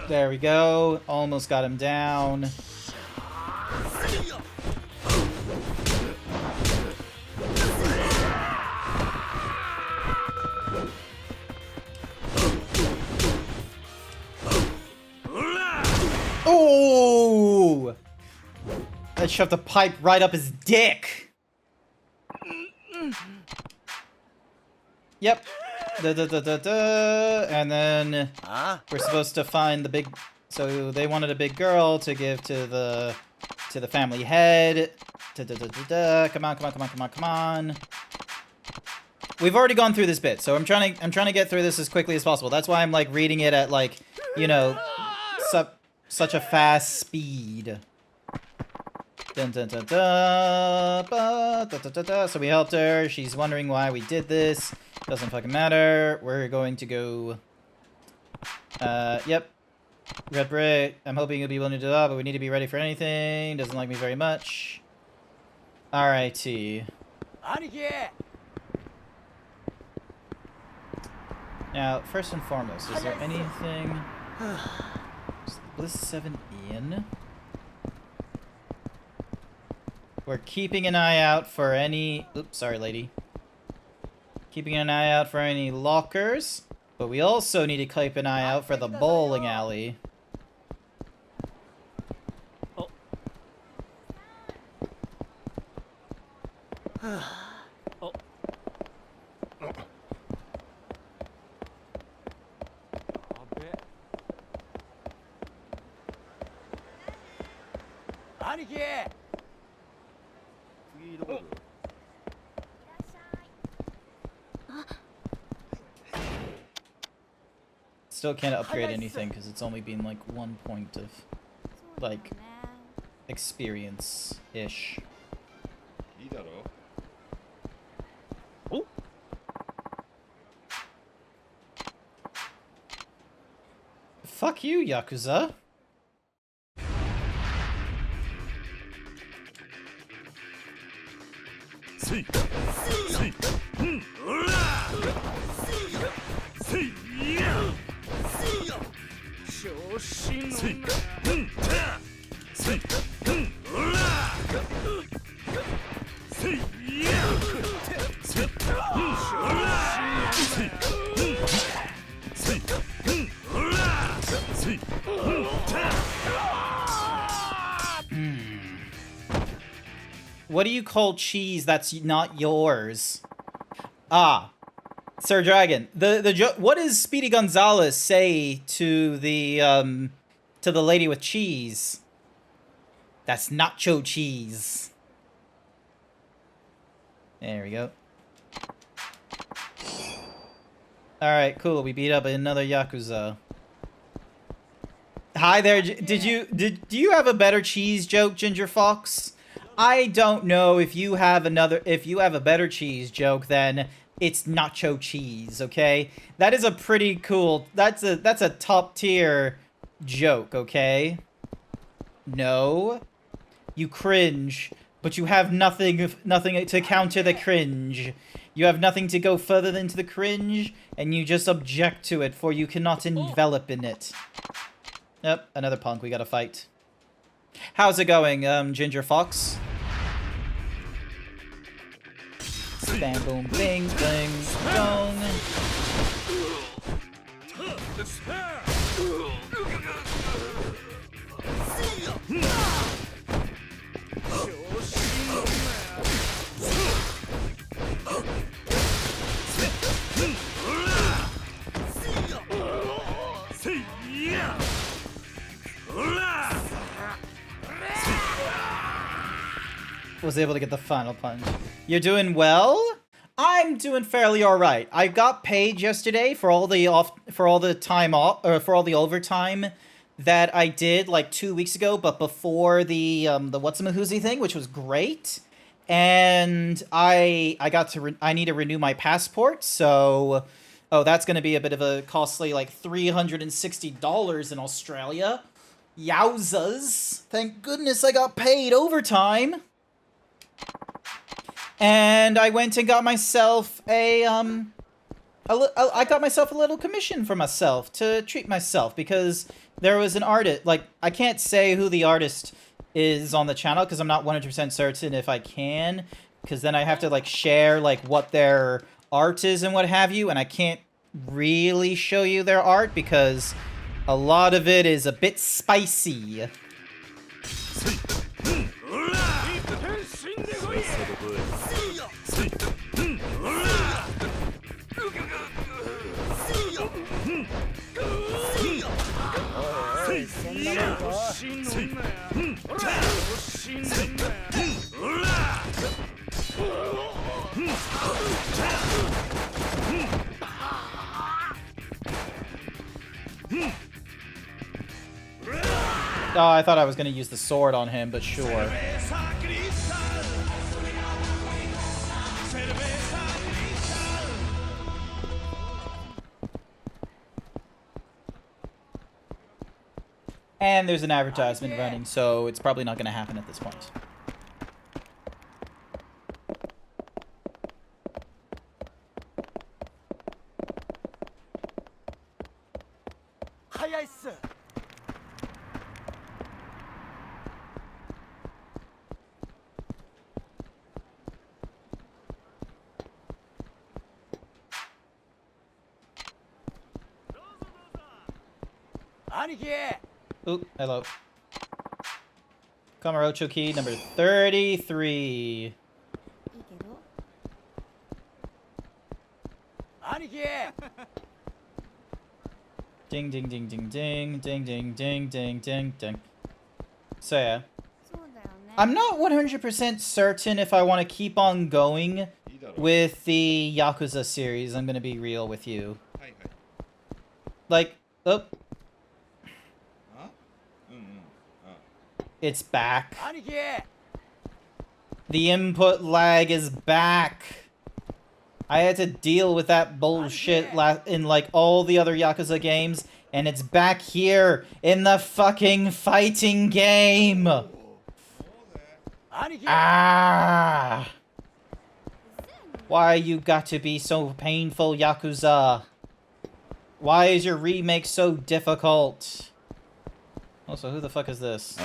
There we go. Almost got him down. Oh! I shoved the pipe right up his dick. Yep. And then we're supposed to find the big. So they wanted a big girl to give to the family head. Come on, come on, come on, come on, come on. We've already gone through this bit, so I'm trying to get through this as quickly as possible. That's why I'm like reading it at like, you know, such a fast speed. Dun, dun, dun, dun, ba, da, da, da, da. So we helped her. She's wondering why we did this. Doesn't fucking matter. We're going to go. Yep. Red Brick. I'm hoping you'll be willing to do that, but we need to be ready for anything. Doesn't like me very much. Alrighty. Now, first and foremost, is there anything? Is Bliss 7 in? We're keeping an eye out for any... Oops, sorry, lady. Keeping an eye out for any lockers, but we also need to keep an eye out for the bowling alley. Still can't upgrade anything because it's only been like 1 point of like experience-ish. Fuck you, Yakuza. What do you call cheese that's not yours? Ah, Sir Dragon. What does Speedy Gonzalez say to the lady with cheese? That's nacho cheese. There we go. All right, cool. We beat up another Yakuza. Hi there. Do you have a better cheese joke, Ginger Fox? I don't know if you have a better cheese joke than it's nacho cheese, okay? That is a pretty cool, that's a top tier joke, okay? No. You cringe, but you have nothing to counter the cringe. You have nothing to go further into the cringe, and you just object to it, for you cannot envelop in it. Yep, another punk we gotta fight. How's it going, Ginger Fox? Bam, boom, bing, bling, dong. was able to get the final punch. You're doing well? I'm doing fairly alright. I got paid yesterday for all the overtime that I did like 2 weeks ago, but before the whatsamahoozy thing, which was great. And I need to renew my passport, so that's going to be a bit of a costly, like $360 in Australia. Yowzas! Thank goodness I got paid overtime. And I went and got myself I got myself a little commission for myself to treat myself, because there was an artist, like, I can't say who the artist is on the channel because I'm not 100% certain if I can, because then I have to like share like what their art is and what have you, and I can't really show you their art because a lot of it is a bit spicy. Oh, I thought I was gonna use the sword on him, but sure. And there's an advertisement running, so it's probably not gonna happen at this point. Oop, hello. Kamurocho key number 33. Ding ding ding ding ding ding ding ding ding ding ding. So yeah. I'm not 100% certain if I want to keep on going with the Yakuza series. I'm gonna be real with you. Like, oh. It's back. The input lag is back. I had to deal with that bullshit in like all the other Yakuza games, and it's back here in the fucking fighting game. Ah! Why you got to be so painful, Yakuza? Why is your remake so difficult? Also, who the fuck is this?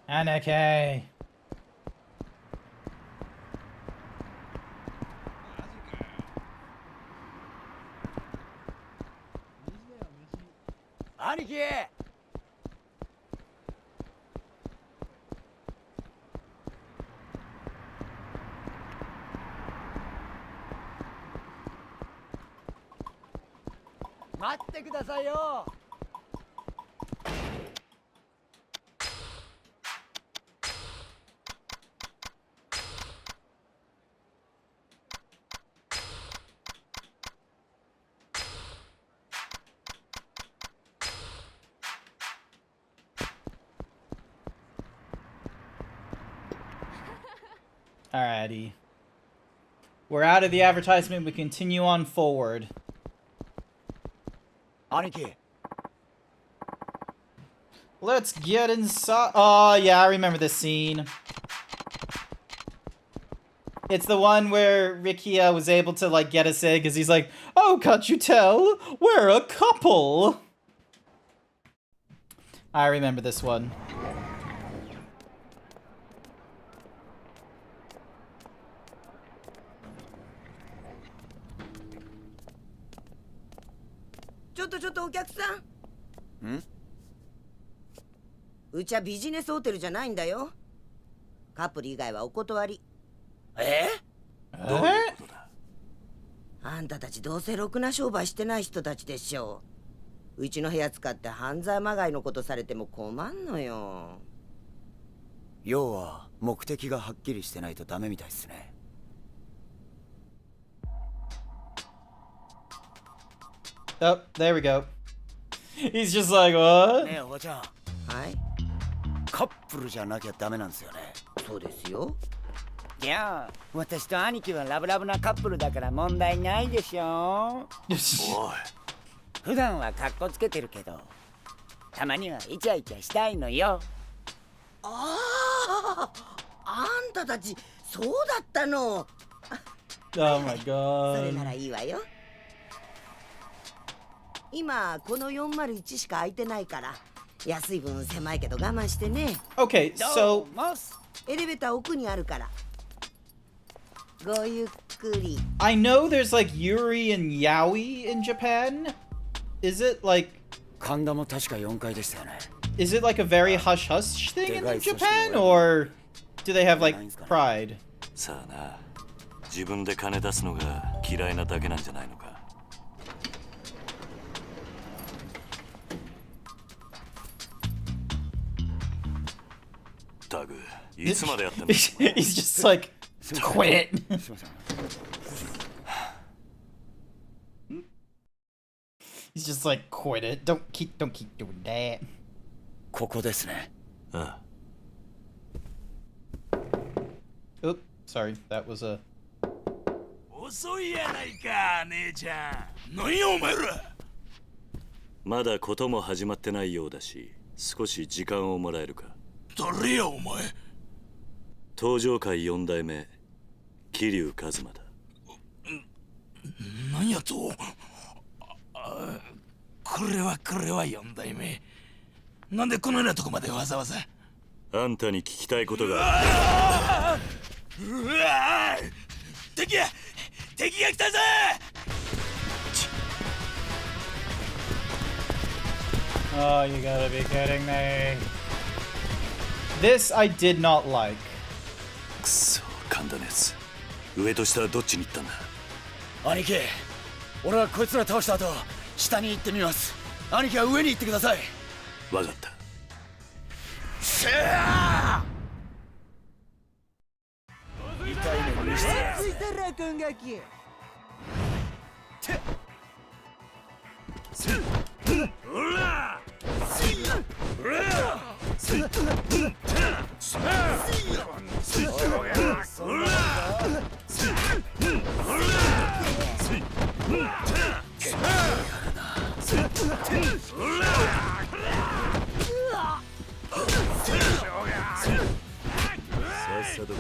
Anake. Alrighty. We're out of the advertisement. We continue on forward. Let's get inside. Oh, yeah, I remember this scene. It's the one where Rikia was able to like get us in because he's like, "Oh, can't you tell? We're a couple." I remember this one. ちょっとお客さん。うちはビジネスホテルじゃないんだよ。カップル以外はお断り。どういうことだ。あんたたちどうせろくな商売してない人たちでしょう。うちの部屋使って犯罪まがいのことされても困んのよ。要は目的がはっきりしてないとダメみたいっすね。Oh, there we go. He's just like, what? ねえおばちゃん。はい。カップルじゃなきゃダメなんですよね。そうですよ。いや、私と兄貴はラブラブなカップルだから問題ないでしょ。おい。普段はカッコつけてるけど、たまにはイチャイチャしたいのよ。あんたたちそうだったの。Oh my それな god. らいいわよ。今この401しか空いてないから安い分狭いけど我慢してね。 Okay, so エレベーター奥にあるからごゆっくり。 I know there's like Yuri and Yaoi in Japan. Is it like 神田も確か4階でしたよね。 is it like a very hush hush thing in Japan, or do they have like pride? さあな、自分で金出すのが嫌いなだけなんじゃないのか。タグ、いつまでやってんの？ He's just like, quit it. すいません。 He's just like, quit it. Don't keep doing that. ここですね。ああ。 Oop, sorry, that was a. 遅いやないか、姉ちゃん。何やお前ら。まだことも始まってないようだし、少し時間をもらえるか。誰やお前。登場界4代目、桐生一馬だ。何やと。これは4代目。なんでこのようなとこまでわざわざ。あんたに聞きたいことが。うわ敵が来たぞ。 Oh, you gotta be kidding me. This I did not like. くそ、神田のやつ。上と下はどっちに行ったんだ。兄貴、俺はこいつら倒した後、下に行ってみます。兄貴は上に行ってください。わかった。痛い目を見せてやる。ついたら今学期。さっさと来い。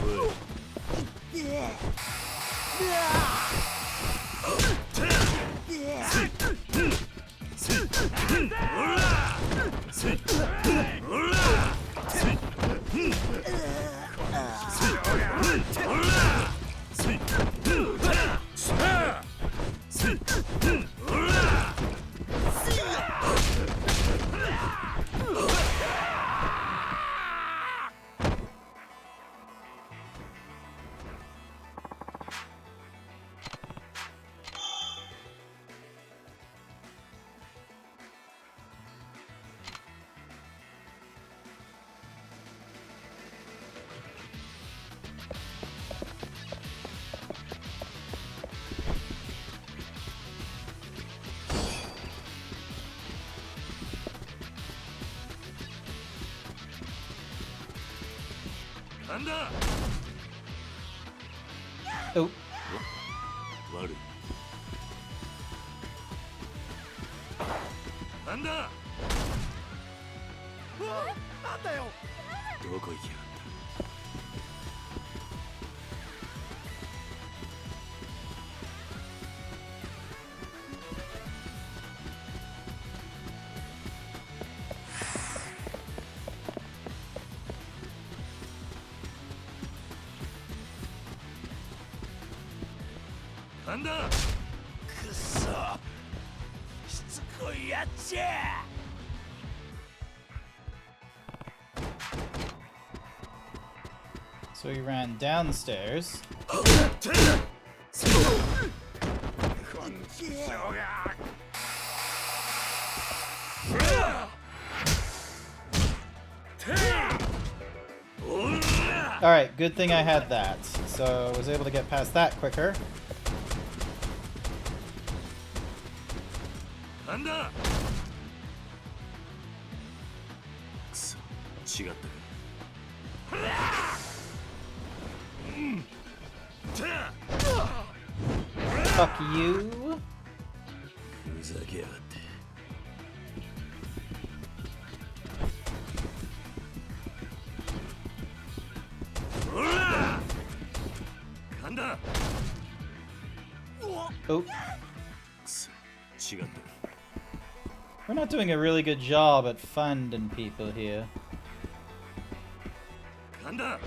なんだ。 Oh, 悪い。なんだ。なんだよ。どこ行きやがっなんだくそしつこいやっちゃ So he ran downstairs. Alright, good thing I had that. So I was able to get past that quicker. なんだくそ違ったか Fuck you. ふざけやがって なんだ Oh, くそ違ったか we're not doing a really good job at funding people here. なんだ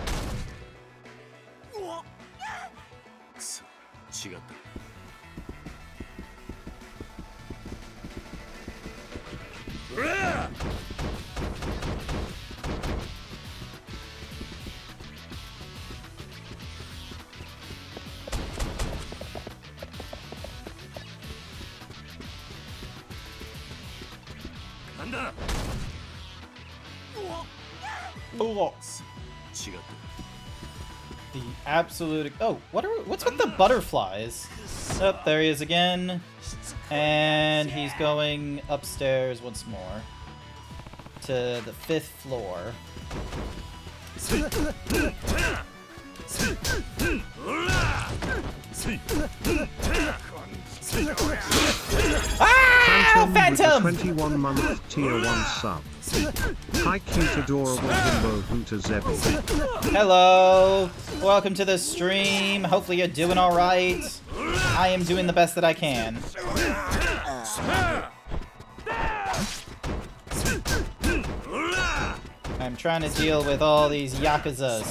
くそ違ったか なんだ Oh, 違ったか the absolute. Oh, what's with the butterflies? Oh, there he is again. And he's going upstairs once more. To the 5th floor. Ah, Phantom! 21-month tier 1 sub. Hi cute adorable himbo hooter Zebby. Hello! Welcome to the stream. Hopefully you're doing alright. I am doing the best that I can. I'm trying to deal with all these Yakuzas.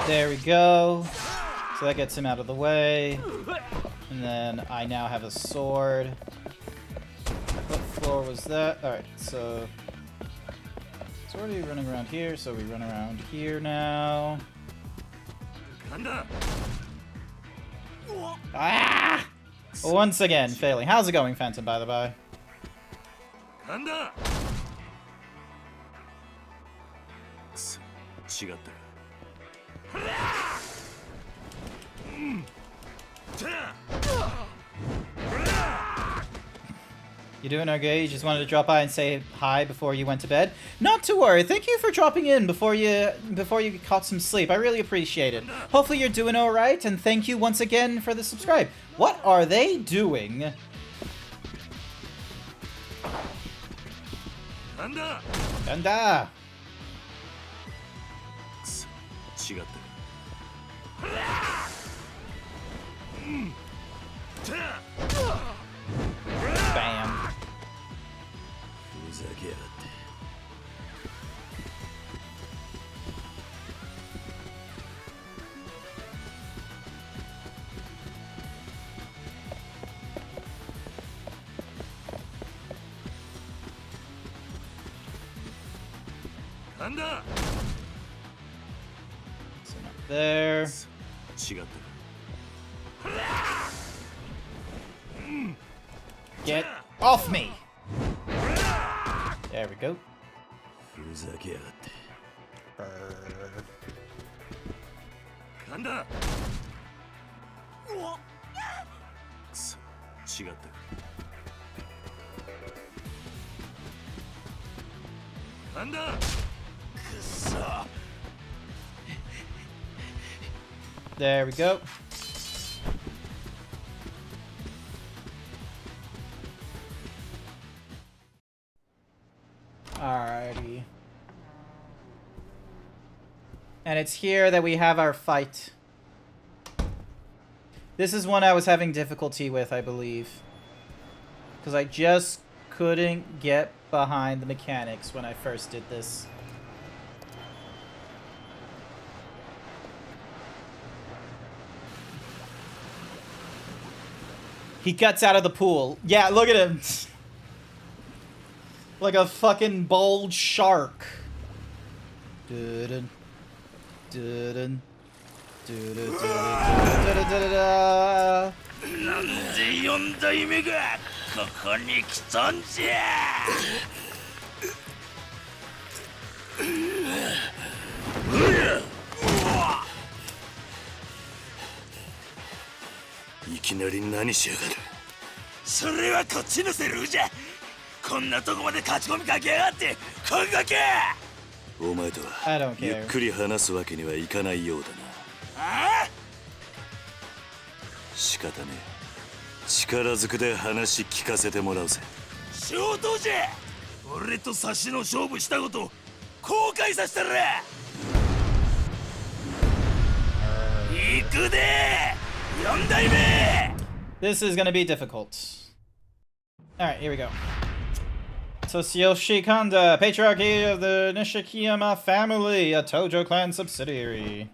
There we go. So that gets him out of the way. And then I now have a sword. What floor was that? Alright, so it's already running around here, so we run around here now. Ah! Once again, failing. How's it going, Phantom, by the by? なんだくそ違ったか You doing okay? You just wanted to drop by and say hi before you went to bed? Not to worry. Thank you for dropping in before you caught some sleep. I really appreciate it. Hopefully you're doing all right, and thank you once again for the subscribe. What are they doing? なんだ Ganda! くそ違ったか Bam. ふざけやがって なんだ So not there. 違ったか Get off me! There we go. ふざけやがって Brrr. なんだくそ違ったか なんだくそ There we go. And it's here that we have our fight. This is one I was having difficulty with, I believe. Because I just couldn't get behind the mechanics when I first did this. He gets out of the pool. Yeah, look at him. Like a fucking bold shark. Dun, dun, dun, dun. なんで4代目がここに来たんじゃ。いきなり何しやがる。それはこっちのセリフじゃ。こんなとこまで勝ち込みかけやがってこんだけ。お前とはゆっくり話すわけにはいかないようだな。ああ、仕方ねえ。力ずくで話聞かせてもらうぜ。上等じゃ。俺と差しの勝負したこと後悔させたら。行くで4代目。 This is gonna be difficult. Alright, here we go. Tsuyoshi Kanda, Patriarchy of the Nishikiyama family, a Tojo clan subsidiary.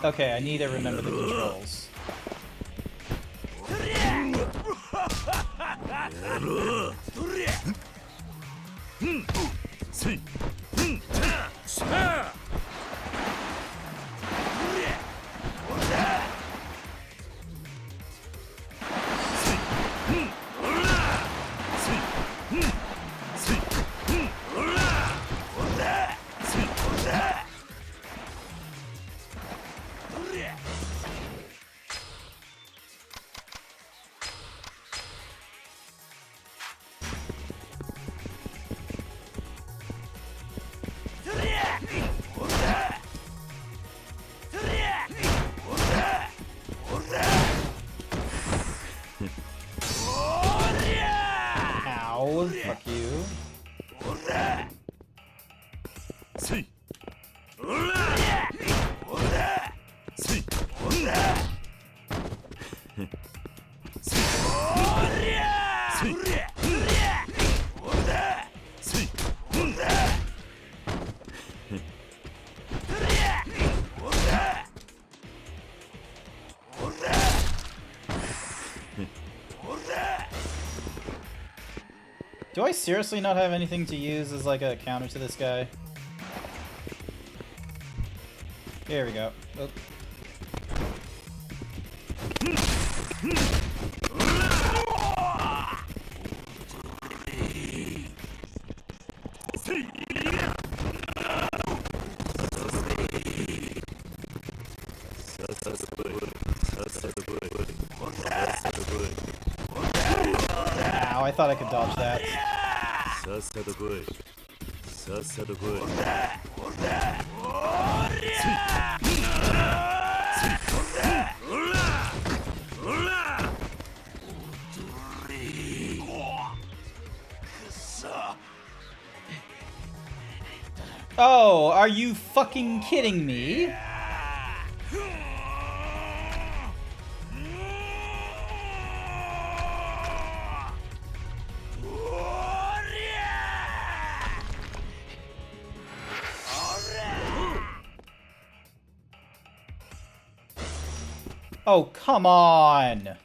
Okay, I need to remember the controls. Ow, fuck you. Do I seriously not have anything to use as like a counter to this guy? Here we go. Oh. Ow, I thought I could dodge that. Oh, are you fucking kidding me? Oh, come on!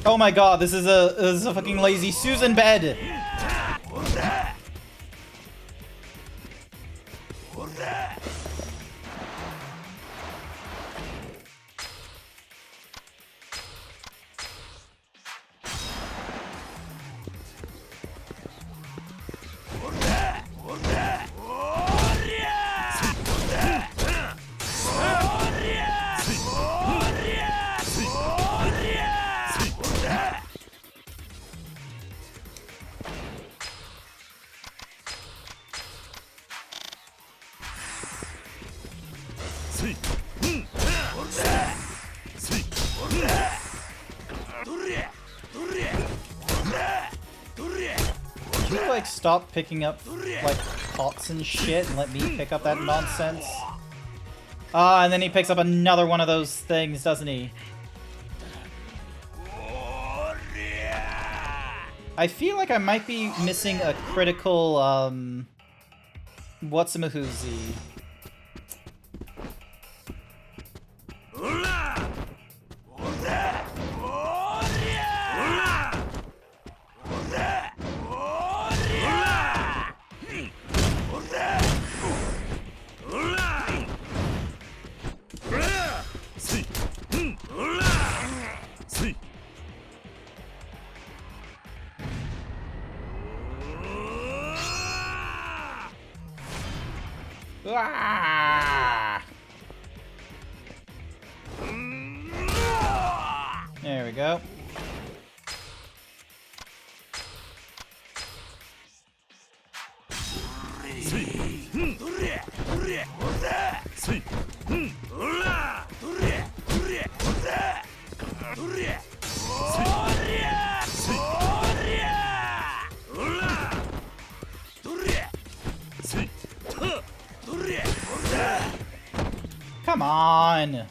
Oh my god, this is a fucking lazy Susan bed! Can you, like, stop picking up, like, pots and shit and let me pick up that nonsense? Ah, and then he picks up another one of those things, doesn't he? I feel like I might be missing a critical, what's-a-mahoozy. Ah! There we go. Come on.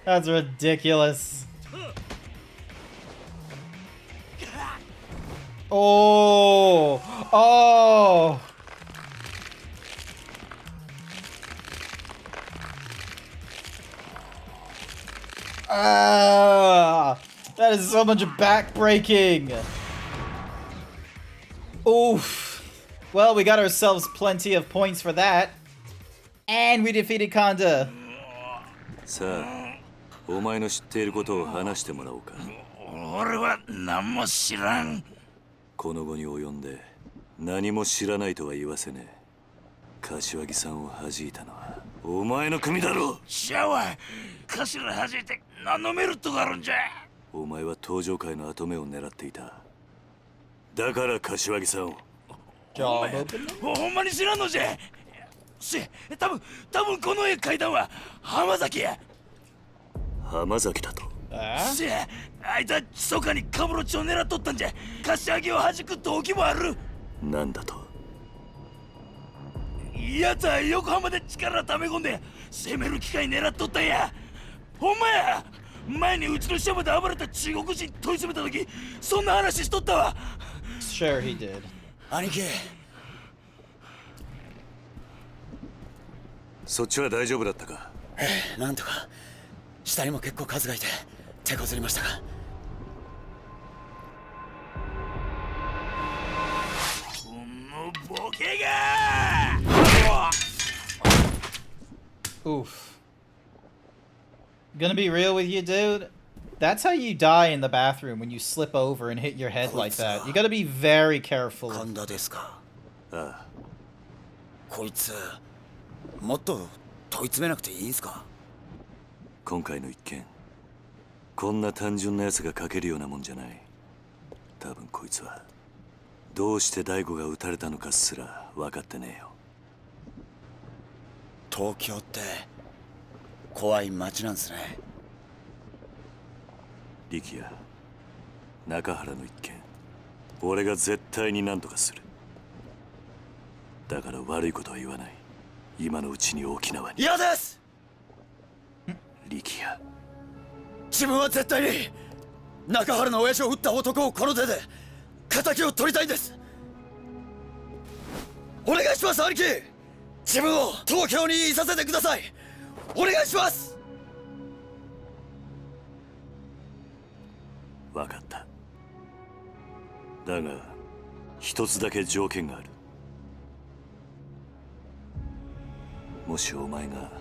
That's ridiculous. Oh, oh. That is so much back breaking. Oof. Well, we got ourselves plenty of points for that. And we defeated Kanda. さあ、お前の知っていることを話してもらおうか。俺は何も知らん。この後に及んで何も知らないとは言わせねえ。柏木さんを弾いたのはお前の組だろう。シャワー、頭弾いて何のメリットがあるんじゃ。お前は登場界の跡目を狙っていた。だから柏木さんを。ほんまに知らんのじゃ。多分この絵描いたんは浜崎や。浜崎だと。あいつは密かにカムロチを狙っとったんじゃ。柏木を弾く動機もある。なんだと。奴は横浜で力溜め込んで攻める機会狙っとったんや。ほんまや。前にうちのシャバで暴れた中国人問い詰めた時そんな話しとったわ。Sure he did. 兄貴。そっちは大丈夫だったか。なんとか。下にも結構数がいて手こずりましたが。このボケが。Oof. Gonna be real with you, dude? That's how you die in the bathroom when you slip over and hit your head like that. You gotta be very careful. 神田ですか。ああ。こいつもっと問い詰めなくていいんすか。今回の一件こんな単純なやつが書けるようなもんじゃない。多分こいつはどうして大悟が撃たれたのかすら分かってねえよ。東京って怖い街なんすね。力也、中原の一件、俺が絶対に何とかする。だから悪いことは言わない。今のうちに沖縄に。嫌です。力也、自分は絶対に中原の親父を撃った男をこの手で仇を取りたいんです。お願いします兄貴。自分を東京にいさせてください。お願いします。分かった。だが一つだけ条件がある。もしお前が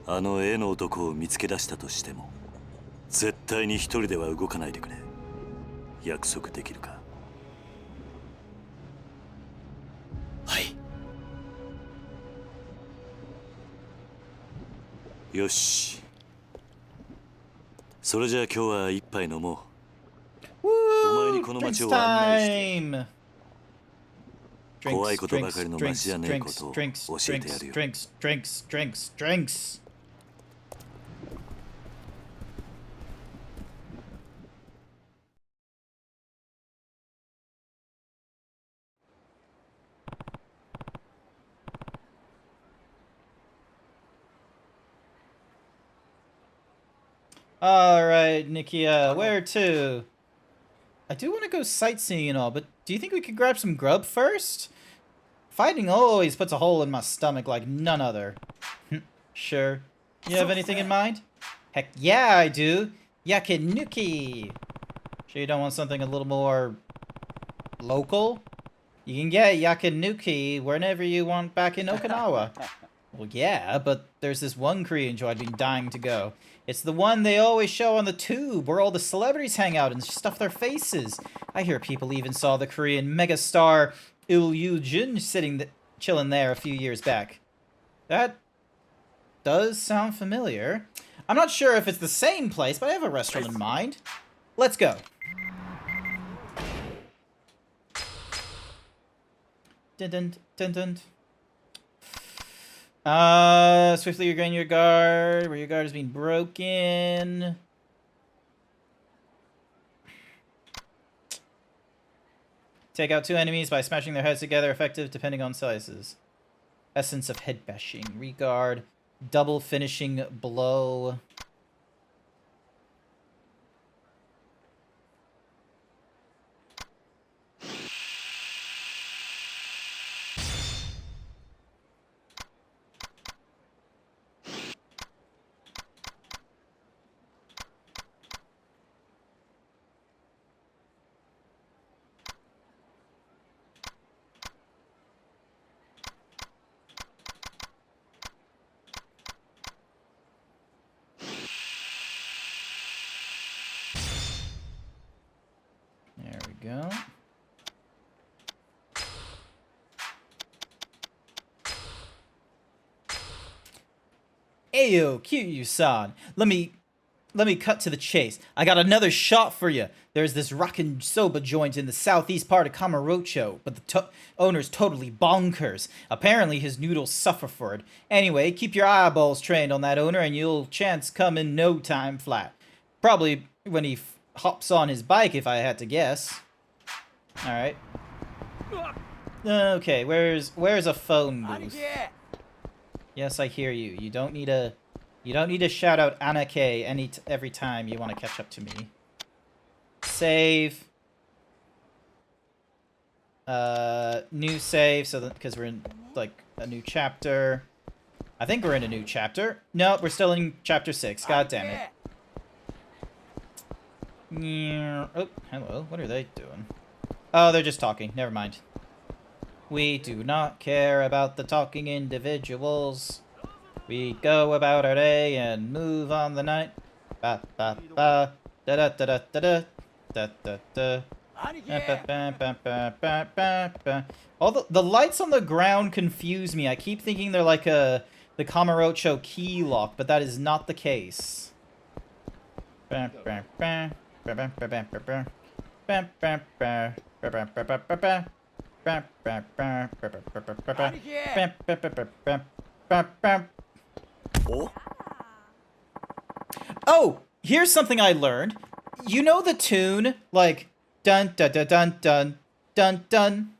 あの絵の男を見つけ出したとしても絶対に一人では動かないでくれ。約束できるか？はい。よし、それじゃあ今日は一杯飲もう。お前にこの街を案内して怖いことばかりの街じゃねえことを教えてやるよ。Drinks. Alright, Nikia, where to? I do want to go sightseeing and all, but do you think we could grab some grub first? Fighting always puts a hole in my stomach like none other. Sure. You have anything in mind? Heck yeah, I do. Yakinuki. Sure you don't want something a little more local? You can get Yakinuki whenever you want back in Okinawa. Well, yeah, but there's this one Korean joint I've been dying to go. It's the one they always show on the tube, where all the celebrities hang out and stuff their faces. I hear people even saw the Korean megastar Il Yoo-jun chilling there a few years back. That does sound familiar. I'm not sure if it's the same place, but I have a restaurant in mind. Let's go. Dun dun dun dun. Swiftly regain your guard, where your guard has been broken. Take out 2 enemies by smashing their heads together, effective depending on sizes. Essence of head bashing. Regard. Double finishing blow. There we go. Ayo, Kiryu-san. Let me cut to the chase. I got another shot for you. There's this rockin' soba joint in the southeast part of Kamurocho, but the owner's totally bonkers. Apparently his noodles suffer for it. Anyway, keep your eyeballs trained on that owner and you'll chance come in no time flat. Probably when he hops on his bike, if I had to guess. Alright. Okay, where's a phone booth? Yes, I hear you. You don't need to shout out Anake every time you want to catch up to me. Save. New save, so because we're in like a new chapter. I think we're in a new chapter. No, we're still in chapter 6. God damn it. Oh, hello. What are they doing? Oh, they're just talking. Never mind. We do not care about the talking individuals. We go about our day and move on the night. Ba ba ba da da da da da da da da. All the lights on the ground confuse me. I keep thinking they're like the Kamurocho key lock, but that is not the case. Oh, here's something I learned. You know the tune, like, dun dun dun dun dun dun dun.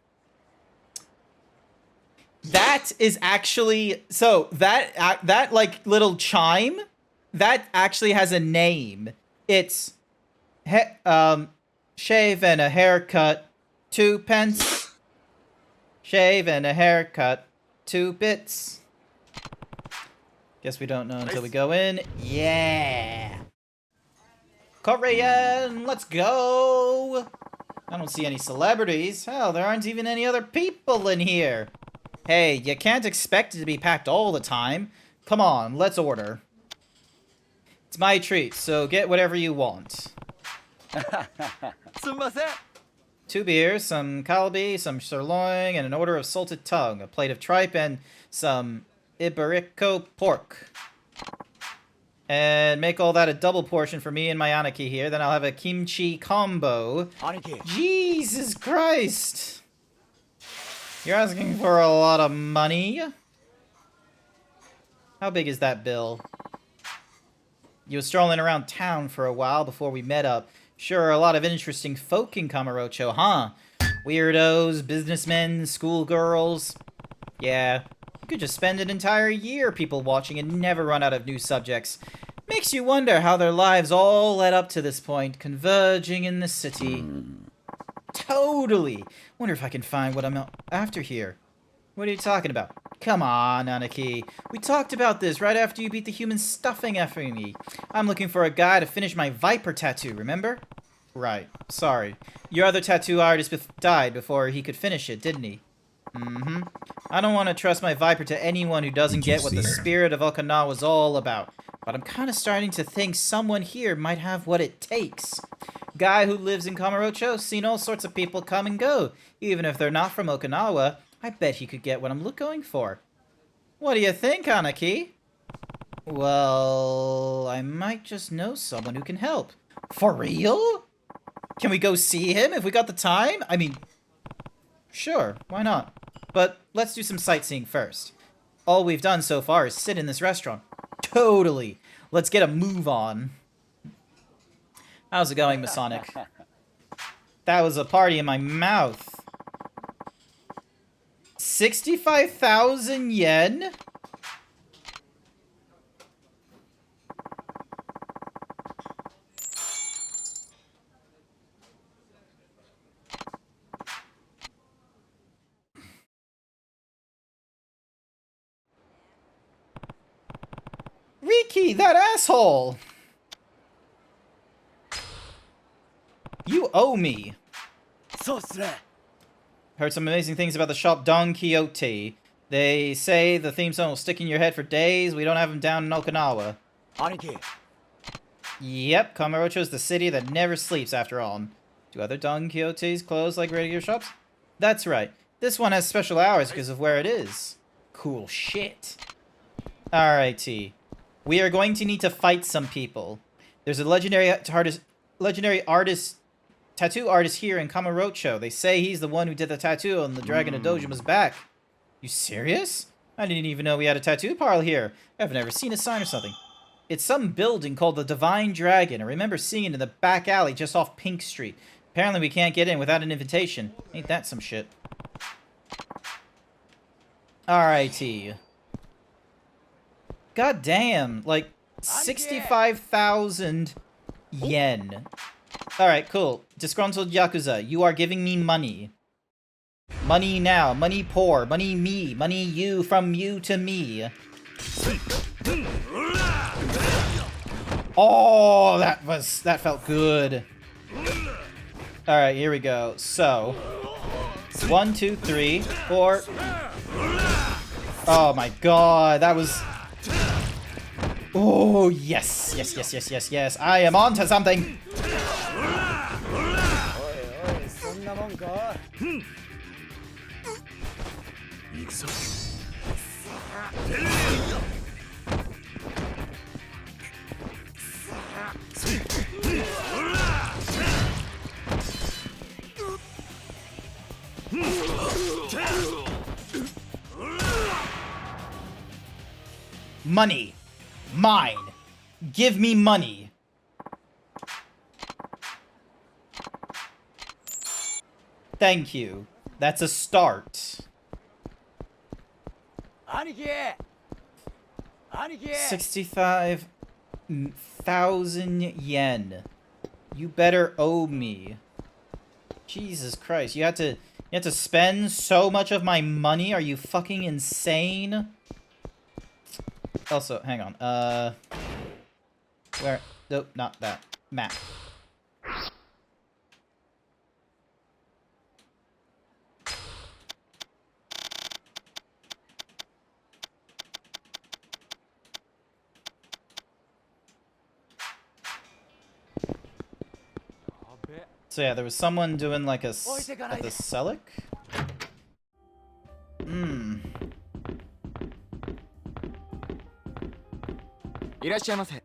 That is actually, so that like little chime, that actually has a name. It's shave and a haircut, 2 pence. Shave and a haircut, 2 bits. Guess we don't know until we go in. Yeah. Korean, let's go. I don't see any celebrities. Hell, there aren't even any other people in here. Hey, you can't expect it to be packed all the time. Come on, let's order. It's my treat, so get whatever you want. 2 beers, some kalbi, some sirloin, and an order of salted tongue, a plate of tripe, and some Iberico pork. And make all that a double portion for me and my Aniki here. Then I'll have a kimchi combo. Aniki. Jesus Christ! You're asking for a lot of money? How big is that bill? You were strolling around town for a while before we met up. Sure, a lot of interesting folk in Kamurocho, huh? Weirdos, businessmen, schoolgirls. Yeah, you could just spend an entire year people watching and never run out of new subjects. Makes you wonder how their lives all led up to this point, converging in the city. Totally! Wonder if I can find what I'm after here. What are you talking about? Come on, Aniki. We talked about this right after you beat the human stuffing after me. I'm looking for a guy to finish my viper tattoo, remember? Right. Sorry. Your other tattoo artist died before he could finish it, didn't he? Mm-hmm. I don't want to trust my viper to anyone who doesn't get what the spirit of Okinawa is all about. But I'm kind of starting to think someone here might have what it takes. Guy who lives in Kamurocho, seen all sorts of people come and go. Even if they're not from Okinawa, I bet he could get what I'm going for. What do you think, Aniki? Well, I might just know someone who can help. For real? Can we go see him if we got the time? I mean, sure, why not? But let's do some sightseeing first. All we've done so far is sit in this restaurant. Totally. Let's get a move on. How's it going, Masonic? That was a party in my mouth. 65,000 yen? Riki, that asshole! You owe me. Heard some amazing things about the shop Don Quixote. They say the theme song will stick in your head for days. We don't have them down in Okinawa. Aniki. Yep, Kamurocho is the city that never sleeps after all. Do other Don Quixotes close like regular shops? That's right. This one has special hours because of where it is. Cool shit. Alrighty. We are going to need to fight some people. There's a legendary tattoo artist here in Kamurocho. They say he's the one who did the tattoo on the Dragon of Dojima's back. You serious? I didn't even know we had a tattoo parlor here. I've never seen a sign or something. It's some building called the Divine Dragon. I remember seeing it in the back alley just off Pink Street. Apparently we can't get in without an invitation. Ain't that some shit? Alrighty. God damn, like 65,000 yen. Alright, cool. Disgruntled Yakuza, you are giving me money. Money now, money poor, money me, money you, from you to me. Oh, that felt good. Alright, here we go. So, 1, 2, 3, 4. Oh my god, that was... Oh, yes, yes, yes, yes, yes, yes. I am on to something. Money. Mine. Give me money. Thank you. That's a start. 65,000 yen. You better owe me. Jesus Christ, you had to spend so much of my money? Are you fucking insane? Also, hang on. Where? Nope, not that. Map. So yeah, there was someone doing like a at the Selic. Hmm. いらっしゃいませ。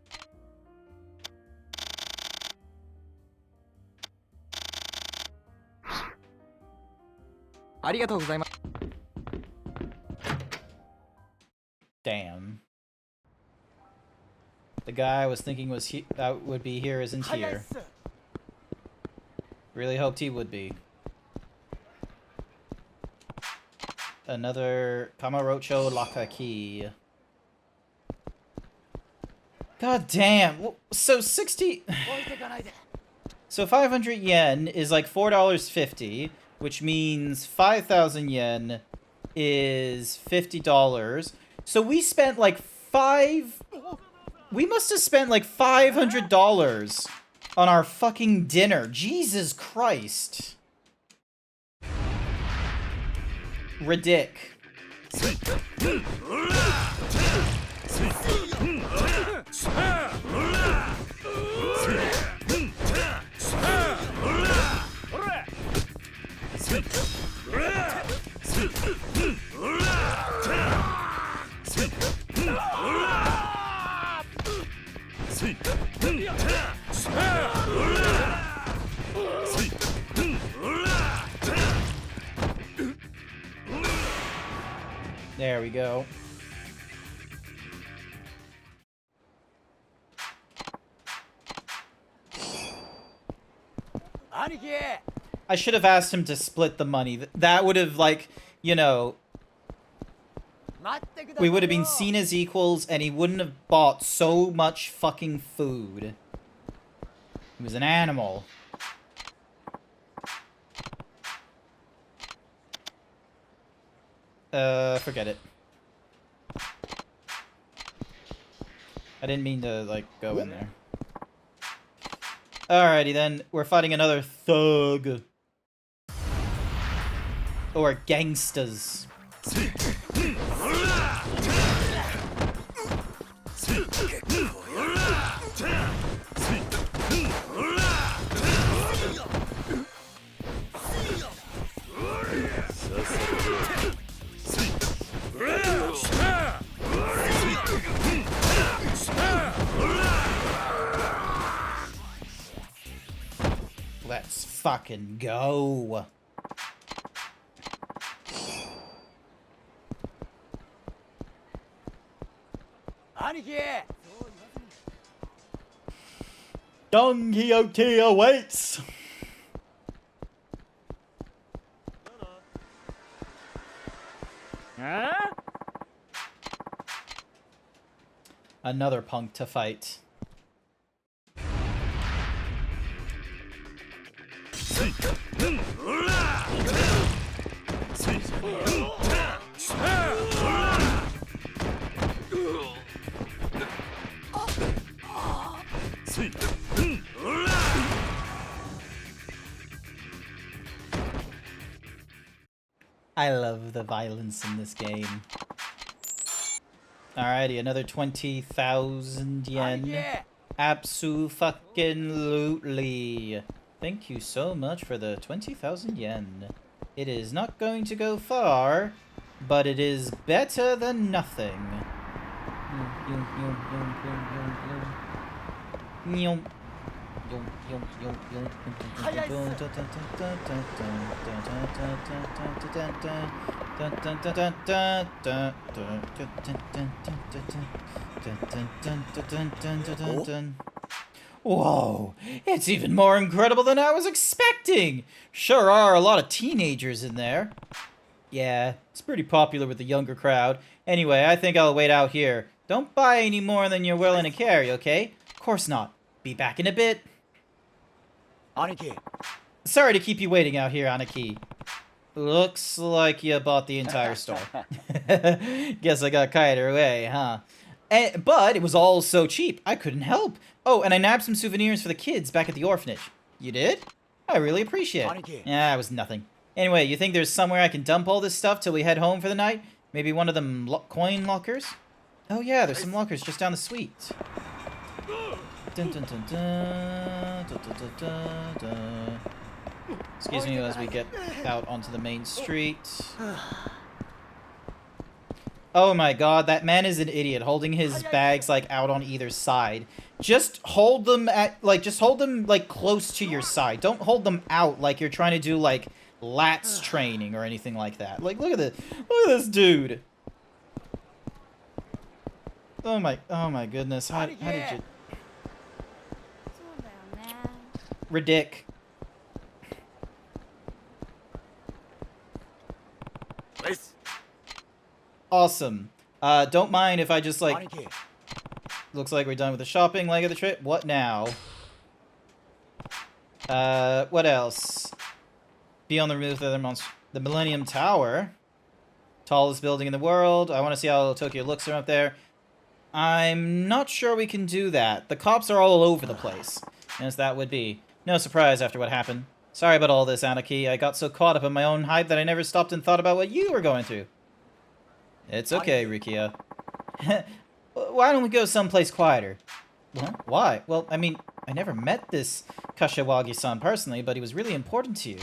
ありがとうございます。Damn. The guy I was thinking would be here isn't here. Really hoped he would be. Another Kamurocho Lakaki. God damn. So 60... So 500 yen is like $4.50, which means 5,000 yen is $50. So we spent like we must have spent like $500 on our fucking dinner. Jesus Christ. Ridic. There we go. I should have asked him to split the money. That would have, like, you know... We would have been seen as equals, and he wouldn't have bought so much fucking food. He was an animal. Forget it. I didn't mean to, like, go in there. Alrighty then, we're fighting another thug. Or gangsters. Let's fucking go. Don Quixote awaits. Another punk to fight. I love the violence in this game. Alrighty, another 20,000 yen. Abso-fucking-lutely. Thank you so much for the 20,000 yen. It is not going to go far, but it is better than nothing. Whoa, it's even more incredible than I was expecting. Sure are a lot of teenagers in there. Yeah, it's pretty popular with the younger crowd. Anyway, I think I'll wait out here. Don't buy any more than you're willing to carry, okay? Of course not. Be back in a bit. Aniki. Sorry to keep you waiting out here, Aniki. Looks like you bought the entire store. Guess I got carried away, huh? But it was all so cheap, I couldn't help. Oh, and I nabbed some souvenirs for the kids back at the orphanage. You did? I really appreciate it. Yeah, it was nothing. Anyway, you think there's somewhere I can dump all this stuff till we head home for the night? Maybe one of them coin lockers? Oh yeah, there's some lockers just down the suite. Dun, dun, dun, dun, dun, dun, dun, dun, dun. Excuse me as we get out onto the main street. Oh my god, that man is an idiot, holding his bags, like, out on either side. Just hold them like, close to your side. Don't hold them out like you're trying to do, like, lats training or anything like that. Like, look at this dude. Oh my goodness, how did you... Ridic. Awesome. Don't mind if I just, like... Looks like we're done with the shopping leg of the trip. What now? What else? Be on the roof of the Millennium Tower. Tallest building in the world. I want to see how Tokyo looks from up there. I'm not sure we can do that. The cops are all over the place. As that would be. No surprise after what happened. Sorry about all this, Aniki. I got so caught up in my own hype that I never stopped and thought about what you were going through. It's okay, Rikia. Why don't we go someplace quieter? What? Why? Well, I mean, I never met this Kashiwagi-san personally, but he was really important to you.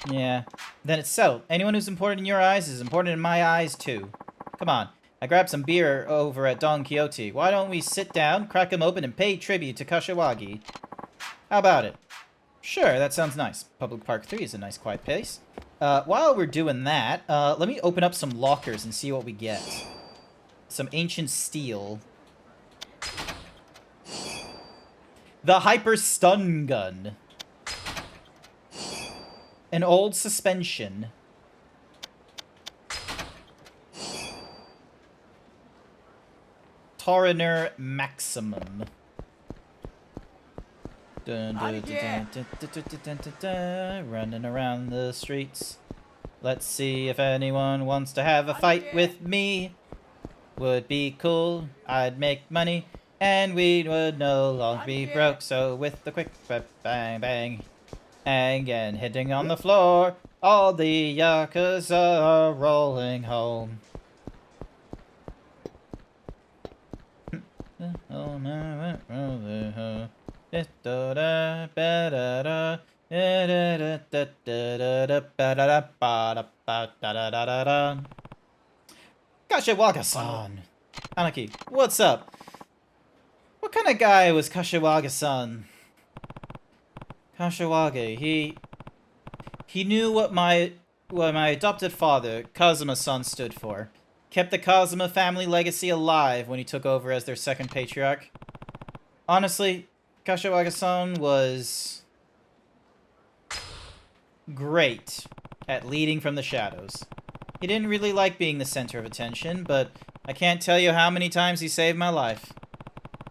Yeah. Then it's settled. Anyone who's important in your eyes is important in my eyes, too. Come on. I grabbed some beer over at Don Quixote. Why don't we sit down, crack them open, and pay tribute to Kashiwagi? How about it? Sure, that sounds nice. Public Park 3 is a nice quiet place. While we're doing that, let me open up some lockers and see what we get. Some ancient steel. The Hyper Stun Gun. An old suspension. Toriner Maximum. Dun, dun, dun, dun, dun, dun, dun, dun, dun, running around the streets. Let's see if anyone wants to have a fight with me. Would be cool. I'd make money, and we would no longer be broke. So with the quick bang bang, and hitting on the floor, all the Yakuza are rolling home. Oh no, rolling home. Kashiwagi-san! Aniki, what's up? What kind of guy was Kashiwagi-san? Kashiwagi, he knew what my adopted father, Kazuma-san, stood for. Kept the Kazuma family legacy alive when he took over as their second patriarch. Honestly, Kashiwagi-san was great at leading from the shadows. He didn't really like being the center of attention, but I can't tell you how many times he saved my life.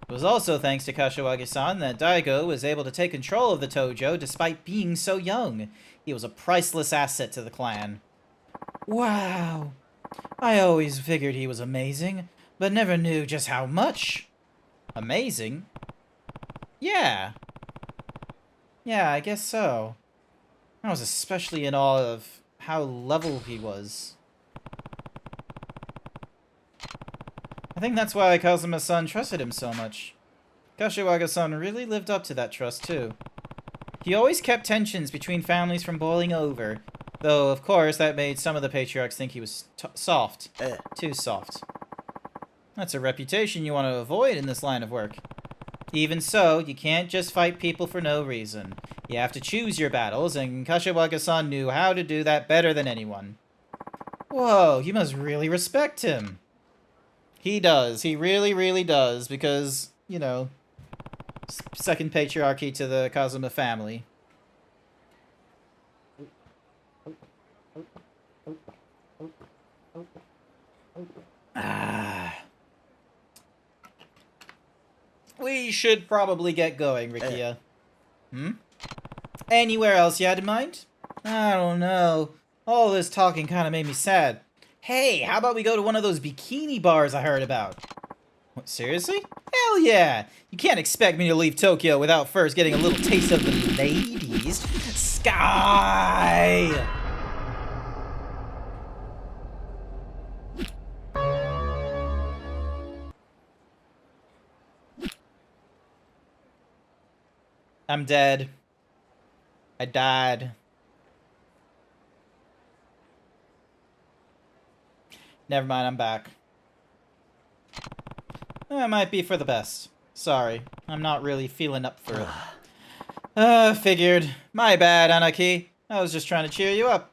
It was also thanks to Kashiwagi-san that Daigo was able to take control of the Tojo despite being so young. He was a priceless asset to the clan. Wow. I always figured he was amazing, but never knew just how much. Amazing? Yeah. Yeah, I guess so. I was especially in awe of how level he was. I think that's why Kazuma-san trusted him so much. Kashiwagi-san really lived up to that trust, too. He always kept tensions between families from boiling over, though, of course, that made some of the patriarchs think he was soft. Too soft. That's a reputation you want to avoid in this line of work. Even so, you can't just fight people for no reason. You have to choose your battles, and Kashiwagi-san knew how to do that better than anyone. Whoa, you must really respect him. He does. He really, really does, because, you know, second patriarchy to the Kazuma family. We should probably get going, Rikia. Anywhere else you had in mind? I don't know. All this talking kind of made me sad. Hey, how about we go to one of those bikini bars I heard about? What, seriously? Hell yeah! You can't expect me to leave Tokyo without first getting a little taste of the ladies. Sky! I'm dead. I died. Never mind, I'm back. That might be for the best. Sorry, I'm not really feeling up for it. Figured. My bad, Anaki. I was just trying to cheer you up.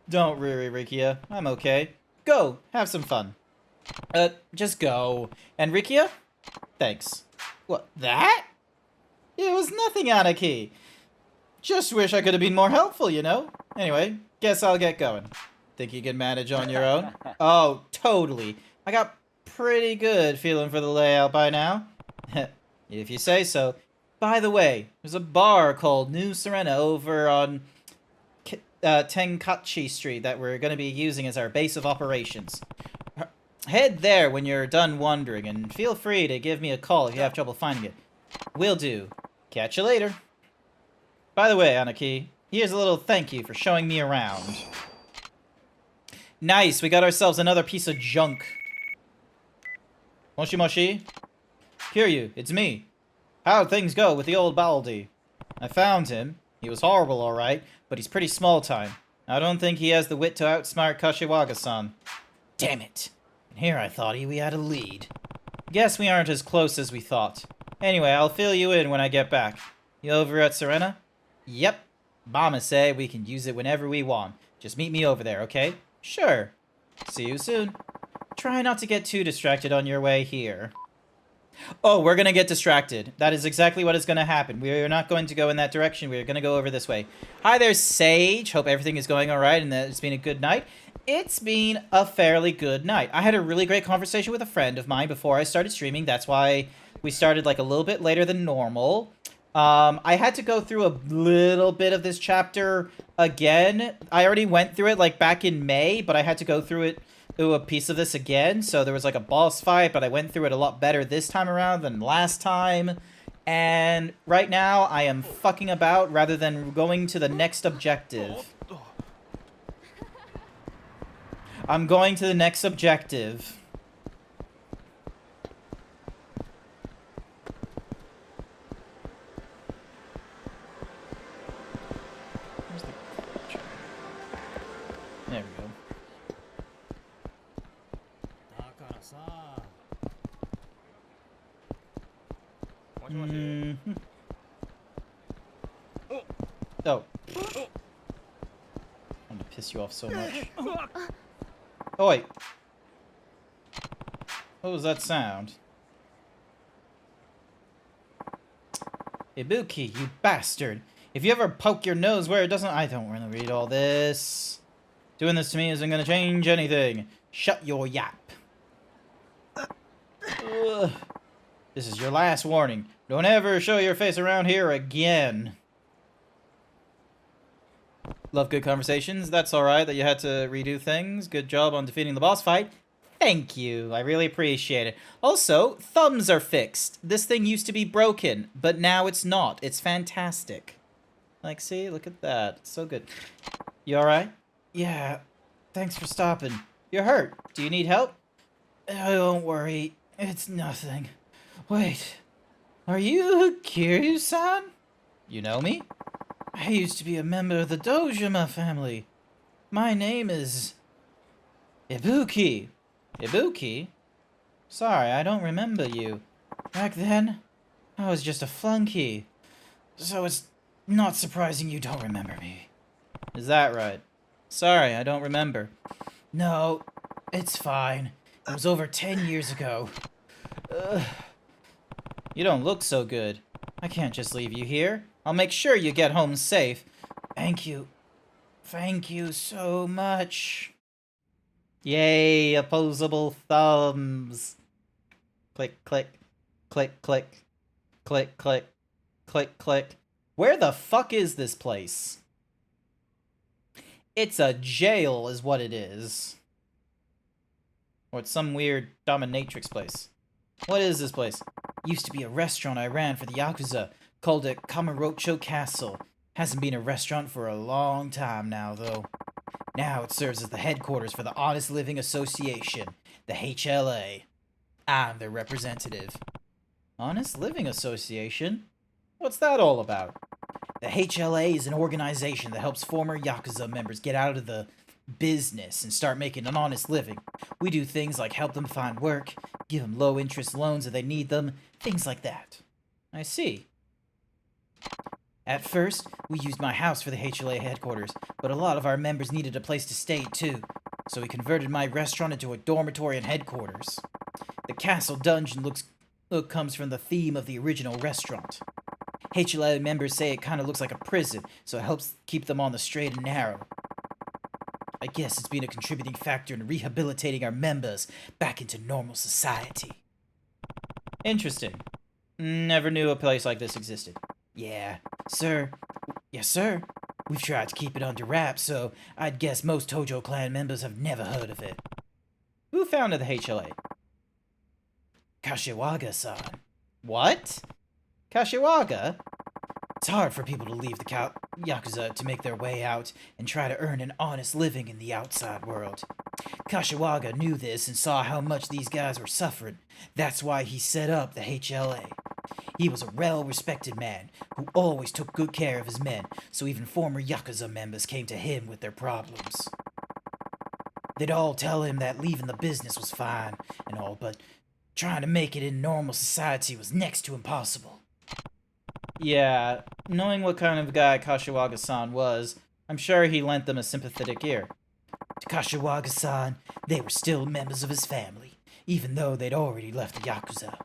Don't worry, Rikia. I'm okay. Go, have some fun. Just go. And Rikia? Thanks. What, that? It was nothing, Anaki. Just wish I could have been more helpful, you know? Anyway, guess I'll get going. Think you can manage on your own? Oh, totally. I got pretty good feeling for the layout by now. If you say so. By the way, there's a bar called New Serena over on Tenkachi Street that we're going to be using as our base of operations. Head there when you're done wandering, and feel free to give me a call if you have trouble finding it. Will do. Catch you later. By the way, Anaki, here's a little thank you for showing me around. Nice, we got ourselves another piece of junk. Moshi Moshi? Kiryu, it's me. How'd things go with the old Baldi? I found him. He was horrible, alright, but he's pretty small time. I don't think he has the wit to outsmart Kashiwagi-san. Damn it. And here I thought we had a lead. Guess we aren't as close as we thought. Anyway, I'll fill you in when I get back. You over at Serena? Yep. Mama say we can use it whenever we want. Just meet me over there, okay? Sure. See you soon. Try not to get too distracted on your way here. Oh, we're gonna get distracted. That is exactly what is gonna happen. We are not going to go in that direction. We are gonna go over this way. Hi there, Sage. Hope everything is going alright and that it's been a good night. It's been a fairly good night. I had a really great conversation with a friend of mine before I started streaming. That's why we started like a little bit later than normal. I had to go through a little bit of this chapter again. I already went through it like back in May, but I had to go through a piece of this again. So there was like a boss fight, but I went through it a lot better this time around than last time. And right now I am fucking about rather than going to the next objective. I'm going to the next objective. There we go. Oh. I'm gonna piss you off so much. Oh wait. What was that sound? Ibuki, you bastard! If you ever poke your nose where it doesn't, I don't want to read all this. Doing this to me isn't gonna change anything. Shut your yap. Ugh. This is your last warning. Don't ever show your face around here again. Love good conversations. That's alright that you had to redo things. Good job on defeating the boss fight. Thank you. I really appreciate it. Also, thumbs are fixed. This thing used to be broken, but now it's not. It's fantastic. Like, see? Look at that. It's so good. You alright? Yeah. Thanks for stopping. You're hurt. Do you need help? Don't worry. It's nothing. Wait. Are you Kiryu-san? You know me? I used to be a member of the Dojima family. My name is Ibuki. Ibuki? Sorry, I don't remember you. Back then, I was just a flunky. So it's not surprising you don't remember me. Is that right? Sorry, I don't remember. No, it's fine. It was over 10 years ago. You don't look so good. I can't just leave you here. I'll make sure you get home safe. Thank you. Thank you so much. Yay, opposable thumbs. Click, click, click, click, click, click, click, click. Where the fuck is this place? It's a jail is what it is. Or it's some weird dominatrix place. What is this place? Used to be a restaurant I ran for the Yakuza. Called it Kamurocho Castle. Hasn't been a restaurant for a long time now, though. Now it serves as the headquarters for the Honest Living Association, the HLA. I'm their representative. Honest Living Association? What's that all about? The HLA is an organization that helps former Yakuza members get out of the business and start making an honest living. We do things like help them find work, give them low-interest loans if they need them, things like that. I see. At first, we used my house for the HLA headquarters, but a lot of our members needed a place to stay too, so we converted my restaurant into a dormitory and headquarters. The castle dungeon comes from the theme of the original restaurant. HLA members say it kind of looks like a prison, so it helps keep them on the straight and narrow. I guess it's been a contributing factor in rehabilitating our members back into normal society. Interesting. Never knew a place like this existed. Yeah, sir. Yes, sir. We've tried to keep it under wraps, so I'd guess most Tojo clan members have never heard of it. Who founded the HLA? Kashiwaga-san. What? Kashiwaga? It's hard for people to leave the Yakuza to make their way out and try to earn an honest living in the outside world. Kashiwaga knew this and saw how much these guys were suffering. That's why he set up the HLA. He was a well-respected man who always took good care of his men, so even former Yakuza members came to him with their problems. They'd all tell him that leaving the business was fine and all, but trying to make it in normal society was next to impossible. Yeah, knowing what kind of guy Kashiwaga-san was, I'm sure he lent them a sympathetic ear. To Kashiwaga-san, they were still members of his family, even though they'd already left the Yakuza.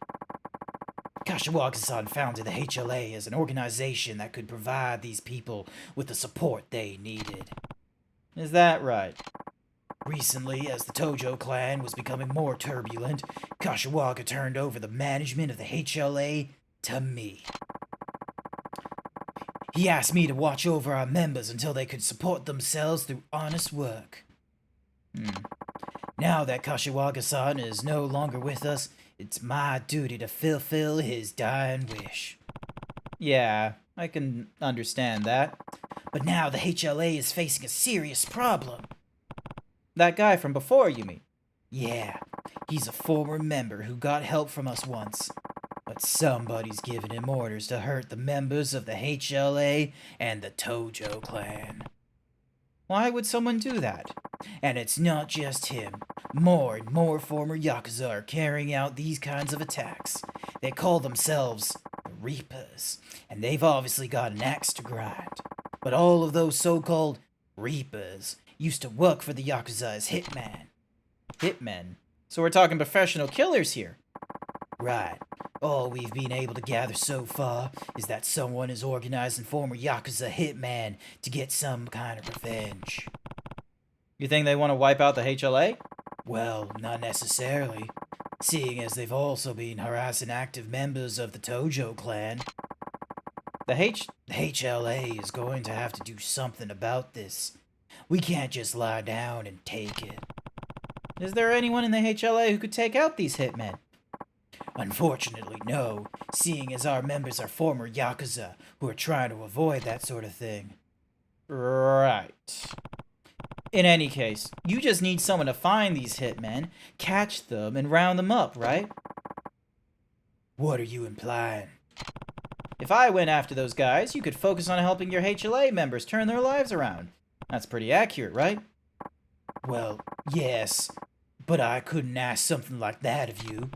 Kashiwaga-san founded the HLA as an organization that could provide these people with the support they needed. Is that right? Recently, as the Tojo clan was becoming more turbulent, Kashiwaga turned over the management of the HLA to me. He asked me to watch over our members until they could support themselves through honest work. Now that Kashiwaga-san is no longer with us, it's my duty to fulfill his dying wish. Yeah, I can understand that. But now the HLA is facing a serious problem. That guy from before, you mean? Yeah, he's a former member who got help from us once. But somebody's giving him orders to hurt the members of the HLA and the Tojo clan. Why would someone do that? And it's not just him. More and more former Yakuza are carrying out these kinds of attacks. They call themselves the Reapers, and they've obviously got an axe to grind. But all of those so-called Reapers used to work for the Yakuza as hitmen. Hitmen? So we're talking professional killers here. Right. All we've been able to gather so far is that someone is organizing former Yakuza hitman to get some kind of revenge. You think they want to wipe out the HLA? Well, not necessarily, seeing as they've also been harassing active members of the Tojo clan. The HLA is going to have to do something about this. We can't just lie down and take it. Is there anyone in the HLA who could take out these hitmen? Unfortunately, no, seeing as our members are former Yakuza who are trying to avoid that sort of thing. Right. In any case, you just need someone to find these hitmen, catch them, and round them up, right? What are you implying? If I went after those guys, you could focus on helping your HLA members turn their lives around. That's pretty accurate, right? Well, yes, but I couldn't ask something like that of you.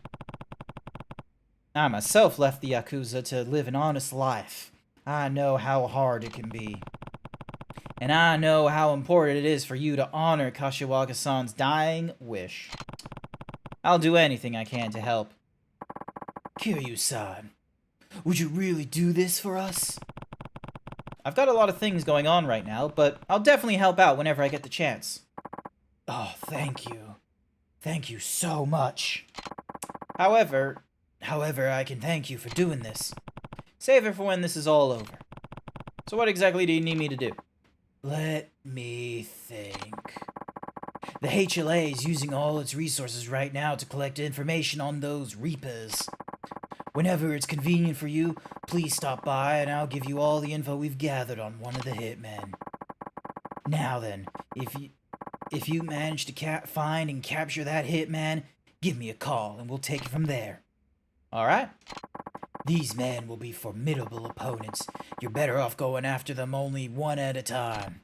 I myself left the Yakuza to live an honest life. I know how hard it can be. And I know how important it is for you to honor Kashiwagi-san's dying wish. I'll do anything I can to help. Kiryu-san, would you really do this for us? I've got a lot of things going on right now, but I'll definitely help out whenever I get the chance. Oh, thank you. Thank you so much. However, I can thank you for doing this. Save it for when this is all over. So what exactly do you need me to do? Let me think. The HLA is using all its resources right now to collect information on those Reapers. Whenever it's convenient for you, please stop by and I'll give you all the info we've gathered on one of the hitmen. Now then, if you manage to find and capture that hitman, give me a call and we'll take it from there. Alright? These men will be formidable opponents. You're better off going after them only one at a time.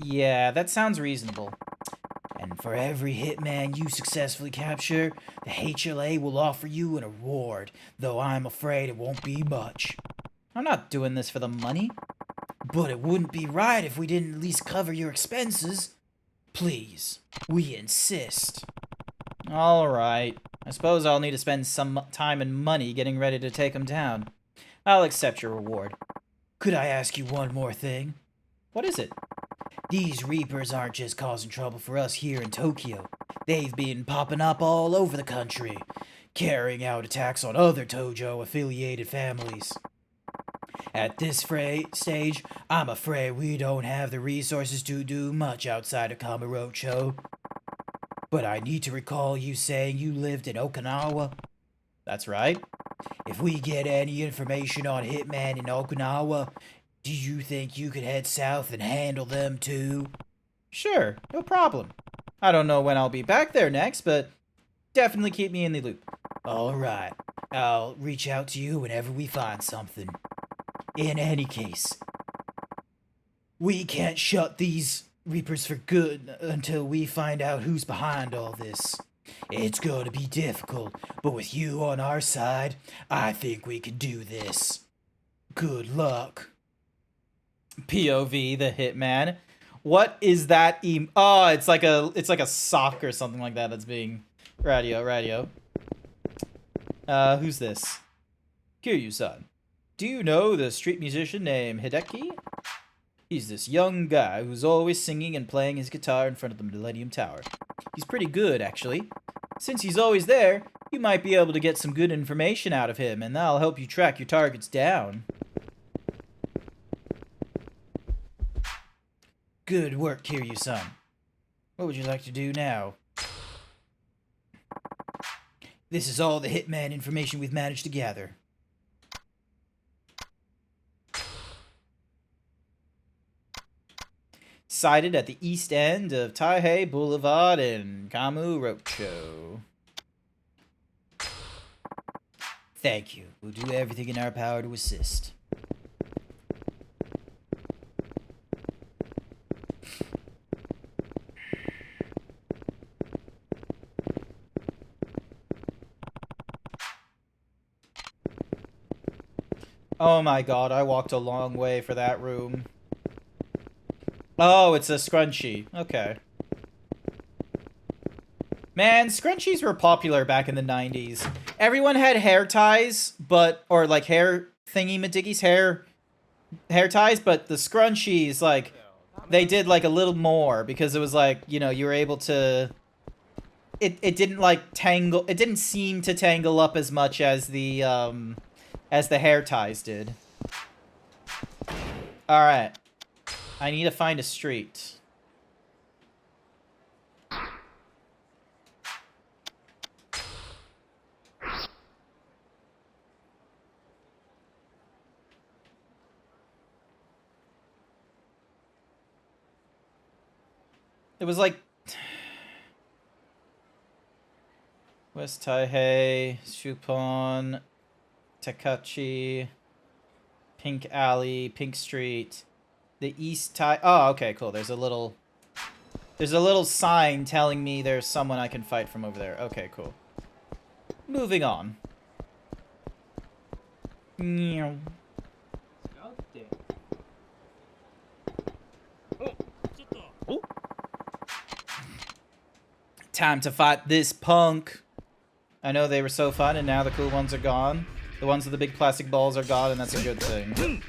Yeah, that sounds reasonable. And for every hitman you successfully capture, the HLA will offer you an award, though I'm afraid it won't be much. I'm not doing this for the money. But it wouldn't be right if we didn't at least cover your expenses. Please, we insist. Alright. I suppose I'll need to spend some time and money getting ready to take him down. I'll accept your reward. Could I ask you one more thing? What is it? These Reapers aren't just causing trouble for us here in Tokyo. They've been popping up all over the country, carrying out attacks on other Tojo-affiliated families. At this stage, I'm afraid we don't have the resources to do much outside of Kamurocho. But I need to recall you saying you lived in Okinawa. That's right. If we get any information on Hitman in Okinawa, do you think you could head south and handle them too? Sure, no problem. I don't know when I'll be back there next, but definitely keep me in the loop. Alright, I'll reach out to you whenever we find something. In any case, we can't shut these Reapers for good until we find out who's behind all this. It's going to be difficult, but with you on our side, I think we can do this. Good luck. POV, the hitman. What is that? Oh, it's like a sock or something like that that's being radio. Who's this? Kiryu-san. Do you know the street musician named Hideki? He's this young guy who's always singing and playing his guitar in front of the Millennium Tower. He's pretty good, actually. Since he's always there, you might be able to get some good information out of him, and that'll help you track your targets down. Good work, Kiryu-san. What would you like to do now? This is all the hitman information we've managed to gather. Sighted at the east end of Taihei Boulevard in Kamurocho. Thank you. We'll do everything in our power to assist. Oh my god, I walked a long way for that room. Oh, it's a scrunchie. Okay. Man, scrunchies were popular back in the 90s. Everyone had hair ties, or like hair thingy-majiggies, hair ties, but the scrunchies, like, they did like a little more because it was like, you know, you were able to... It didn't like tangle, it didn't seem to tangle up as much as the hair ties did. Alright. I need to find a street. It was like... West Taihei, Shupon, Takachi, Pink Alley, Pink Street... The East Tai... Oh, okay, cool. There's a little sign telling me there's someone I can fight from over there. Okay, cool. Moving on. Meow. Time to fight this punk. I know they were so fun, and now the cool ones are gone. The ones with the big plastic balls are gone, and that's a good thing.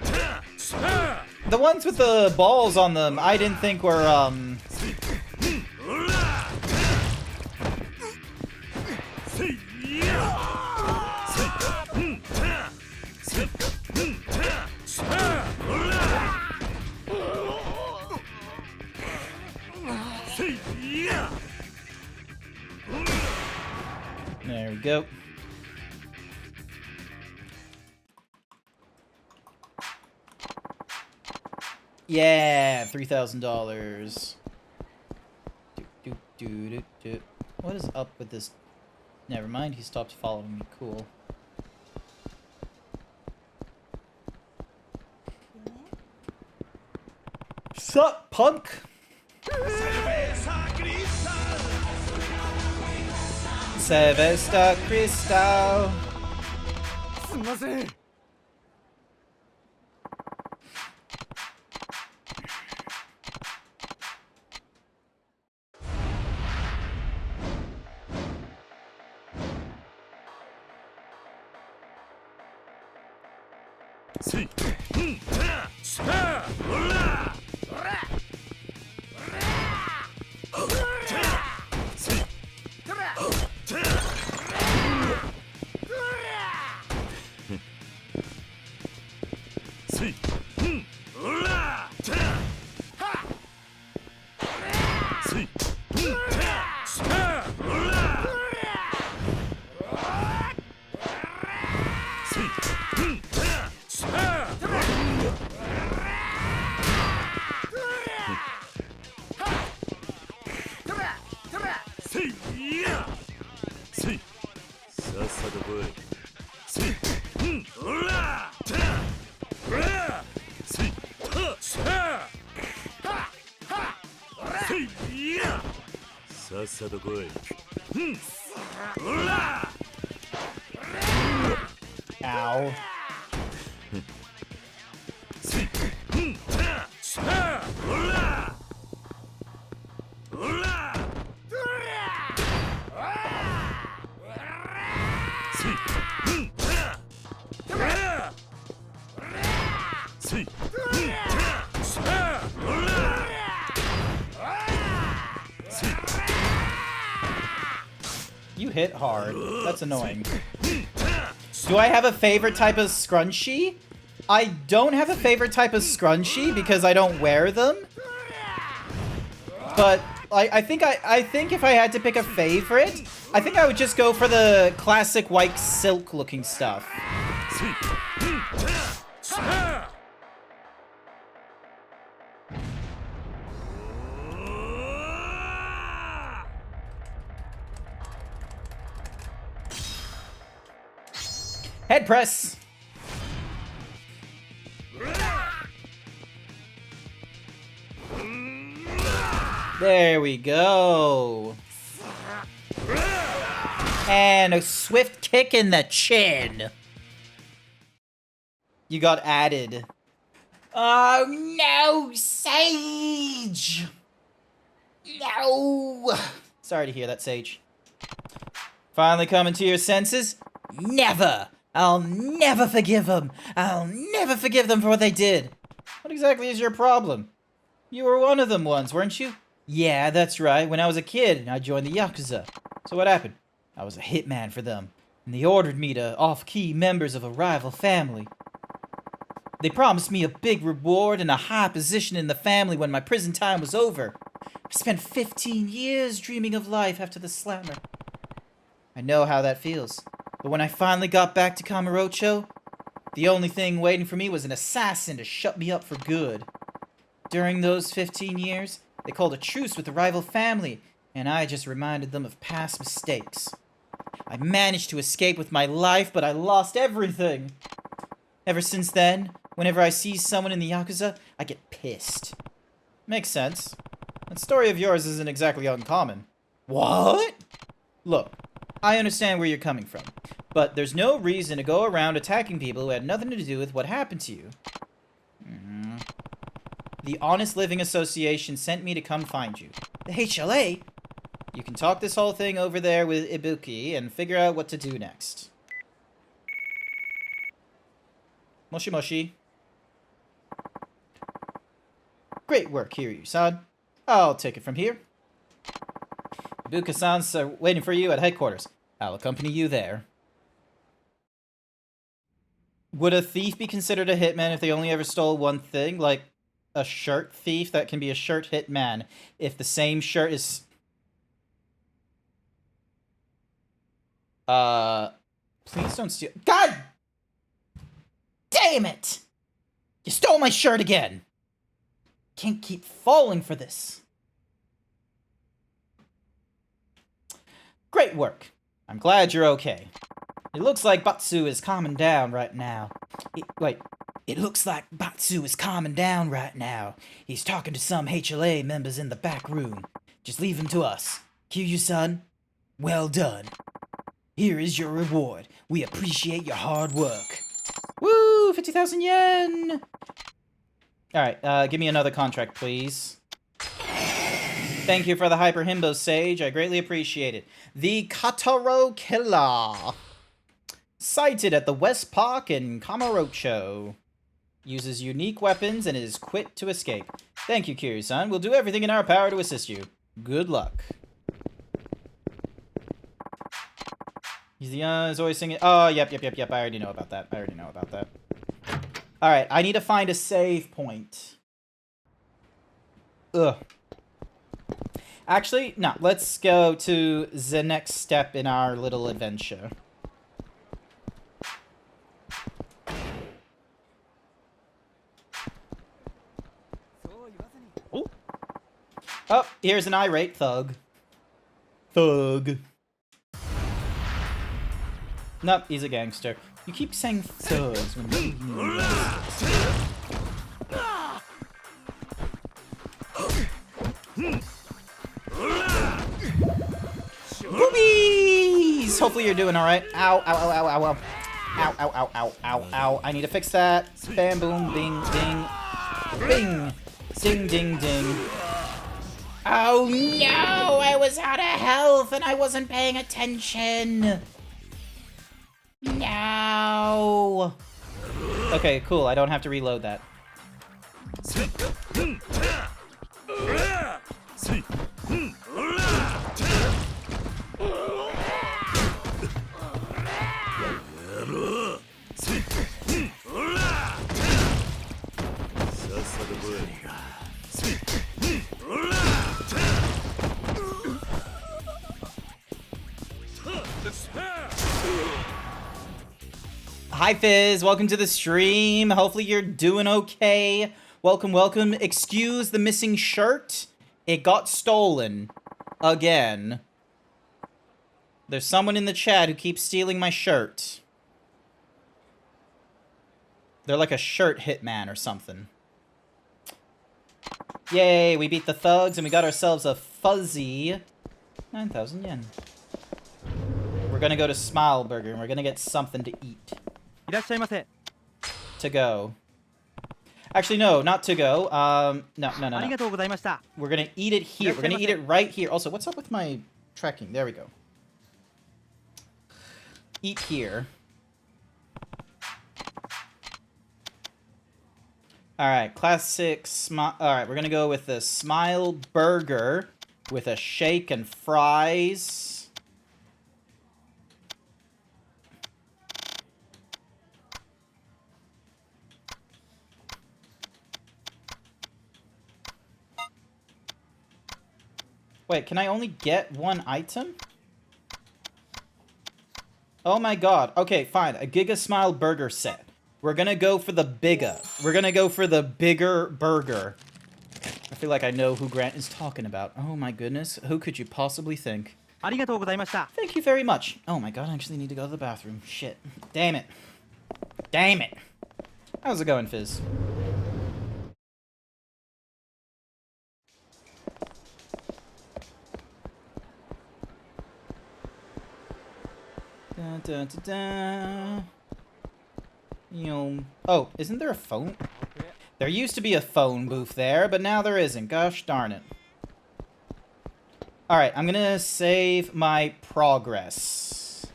The ones with the balls on them, I didn't think were, There we go. Yeah, $3,000. What is up with this? Never mind, he stopped following me. Cool. Sup, punk? Cerveza Cristal. Ow. You hit hard. That's annoying. Do I have a favorite type of scrunchie? I don't have a favorite type of scrunchie because I don't wear them. But I think if I had to pick a favorite, I think I would just go for the classic white silk looking stuff. Head press. There we go. And a swift kick in the chin. You got added. Oh no, Sage! No! Sorry to hear that, Sage. Finally coming to your senses? Never! I'll never forgive them! I'll never forgive them for what they did! What exactly is your problem? You were one of them once, weren't you? Yeah, that's right. When I was a kid, I joined the Yakuza. So what happened? I was a hitman for them, and they ordered me to off-key members of a rival family. They promised me a big reward and a high position in the family when my prison time was over. I spent 15 years dreaming of life after the slammer. I know how that feels. But when I finally got back to Kamurocho, the only thing waiting for me was an assassin to shut me up for good. During those 15 years, they called a truce with the rival family, and I just reminded them of past mistakes. I managed to escape with my life, but I lost everything. Ever since then, whenever I see someone in the Yakuza, I get pissed. Makes sense. That story of yours isn't exactly uncommon. What? Look, I understand where you're coming from, but there's no reason to go around attacking people who had nothing to do with what happened to you. The Honest Living Association sent me to come find you. The HLA? You can talk this whole thing over there with Ibuki and figure out what to do next. Moshi moshi. Great work, Kiryu-san. I'll take it from here. Ibuka-san's waiting for you at headquarters. I'll accompany you there. Would a thief be considered a hitman if they only ever stole one thing? Like a shirt thief that can be a shirt hitman if the same shirt is... Please don't steal... God! Damn it! You stole my shirt again! Can't keep falling for this. Great work. I'm glad you're okay. It looks like Batsu is calming down right now. It looks like Batsu is calming down right now. He's talking to some HLA members in the back room. Just leave him to us. Kiryu-san, well done. Here is your reward. We appreciate your hard work. Woo! 50,000 yen! Alright, give me another contract, please. Thank you for the Hyper Himbo Sage. I greatly appreciate it. The Kataro Killer. Sighted at the West Park in Kamurocho. Uses unique weapons and is quick to escape. Thank you, Kiryu-san. We'll do everything in our power to assist you. Good luck. He's always singing. Oh, yep. I already know about that. Alright, I need to find a save point. Ugh. Actually, no. Let's go to the next step in our little adventure. Oh, here's an irate thug. Nope, he's a gangster. You keep saying thugs when you mean boobies! Hopefully you're doing alright. Ow, ow, ow, ow, ow, ow. Ow, ow, ow, ow, ow, ow. I need to fix that. Bam, boom, bing, ding. Bing! Ding, ding, ding. Oh no! I was out of health and I wasn't paying attention! No! Okay, cool. I don't have to reload that. Hi Fizz, welcome to the stream. Hopefully you're doing okay. Welcome, welcome. Excuse the missing shirt. It got stolen. Again. There's someone in the chat who keeps stealing my shirt. They're like a shirt hitman or something. Yay, we beat the thugs and we got ourselves a fuzzy 9,000 yen. We're gonna go to Smile Burger and we're gonna get something to eat. To go. Actually, no, not to go. No. We're gonna eat it here. We're gonna eat it right here. Also, what's up with my tracking? There we go. Eat here. Alright, classic smile. Alright, we're gonna go with the Smile Burger with a shake and fries. Wait, can I only get one item? Oh my god. Okay, fine. A Giga Smile Burger set. We're gonna go for the bigger. We're gonna go for the bigger burger. I feel like I know who Grant is talking about. Oh my goodness. Who could you possibly think? Thank you very much. Oh my god, I actually need to go to the bathroom. Shit. Damn it. Damn it. How's it going, Fizz? da, da, da. Oh, isn't there a phone? There used to be a phone booth there, but now there isn't. Gosh darn it. Alright, I'm gonna save my progress.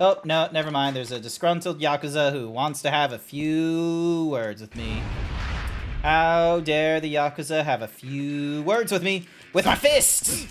Oh, no, never mind. There's a disgruntled Yakuza who wants to have a few words with me. How dare the Yakuza have a few words with me with my fists!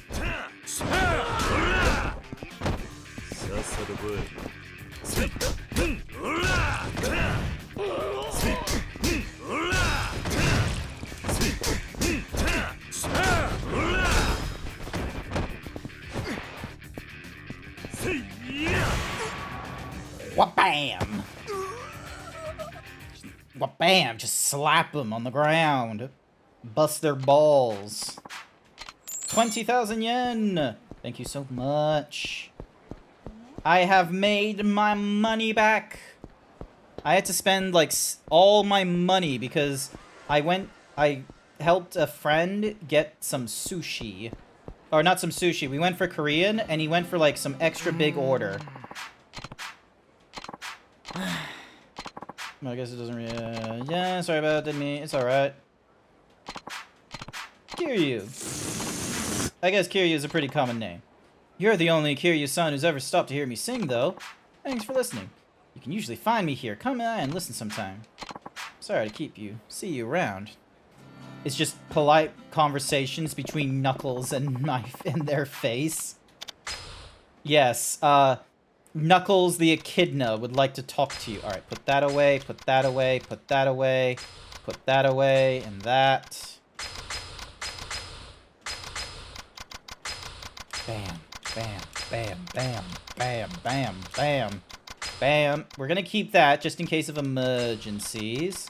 Wha-bam! Wha-bam! Just slap them on the ground. Bust their balls. 20,000 yen! Thank you so much. I have made my money back. I had to spend, like, all my money because I helped a friend get some sushi. Or not some sushi. We went for Korean, and he went for, like, some extra big order. I guess it doesn't really... yeah, sorry about that, me. It's alright. Kiryu. I guess Kiryu is a pretty common name. You're the only Kiryu-san who's ever stopped to hear me sing, though. Thanks for listening. You can usually find me here. Come by and listen sometime. Sorry to keep you. See you around. It's just polite conversations between Knuckles and their face. Yes, Knuckles the Echidna would like to talk to you. Alright, put that away, put that away, put that away, put that away, and that. Bam, bam, bam, bam, bam, bam, bam, bam. We're gonna keep that just in case of emergencies.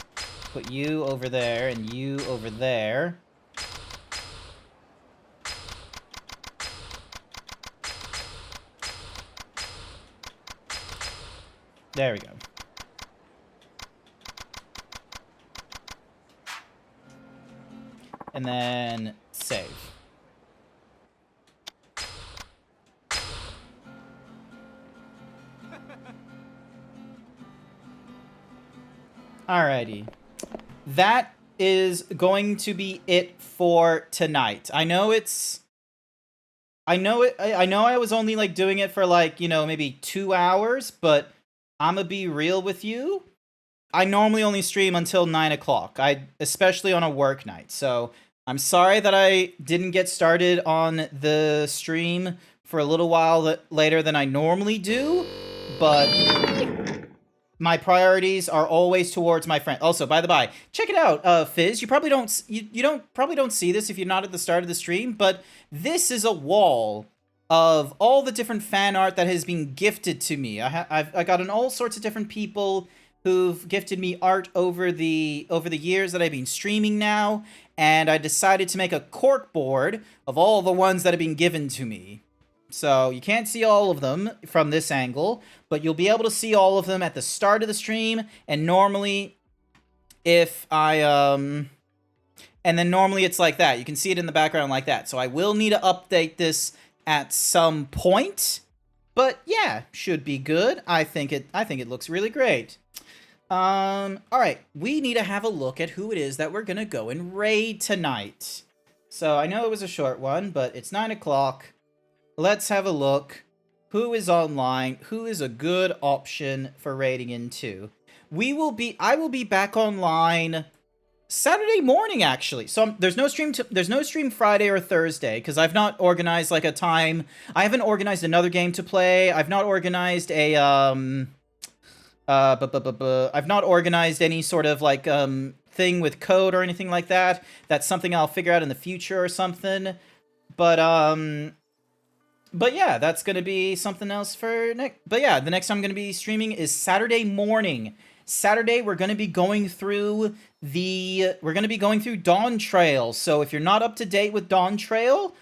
Put you over there and you over there. There we go. And then save. Alrighty. That is going to be it for tonight. I know I was only like doing it for like, you know, maybe 2 hours, but I'ma be real with you. I normally only stream until 9 o'clock. Especially on a work night. So I'm sorry that I didn't get started on the stream for a little while later than I normally do, but my priorities are always towards my friend. Also, by the by, check it out, Fizz. You probably don't see this if you're not at the start of the stream, but this is a wall of all the different fan art that has been gifted to me. I gotten all sorts of different people who've gifted me art over the years that I've been streaming now, and I decided to make a cork board of all the ones that have been given to me. So you can't see all of them from this angle, but you'll be able to see all of them at the start of the stream, and normally if and then normally it's like that. You can see it in the background like that. So I will need to update this at some point, but yeah, should be good. I think it looks really great. All right, we need to have a look at who it is that we're gonna go and raid tonight. So I know it was a short one, but it's 9 o'clock. Let's have a look. Who is online? Who is a good option for raiding into? I will be back online Saturday morning, actually. So there's no stream Friday or Thursday because I've not organized like a time. I haven't organized another game to play. I've not organized a I've not organized any sort of like thing with code or anything like that. That's something I'll figure out in the future or something. But yeah, that's gonna be something else for next. But yeah, the next time I'm gonna be streaming is Saturday morning. Saturday, we're gonna be going through Dawn Trail. So if you're not up to date with Dawn Trail,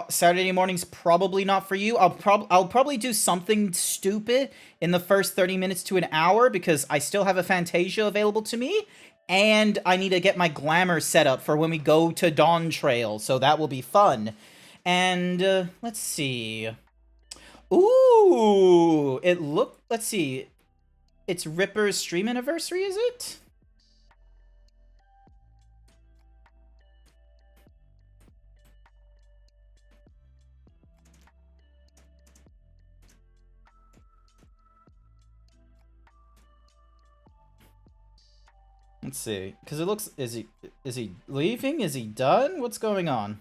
Saturday morning's probably not for you. I'll probably do something stupid in the first 30 minutes to an hour because I still have a Fantasia available to me, and I need to get my glamour set up for when we go to Dawn Trail. So that will be fun. And let's see. Ooh, let's see. It's Ripper's stream anniversary, is it? Let's see, because it looks, is he leaving? Is he done? What's going on?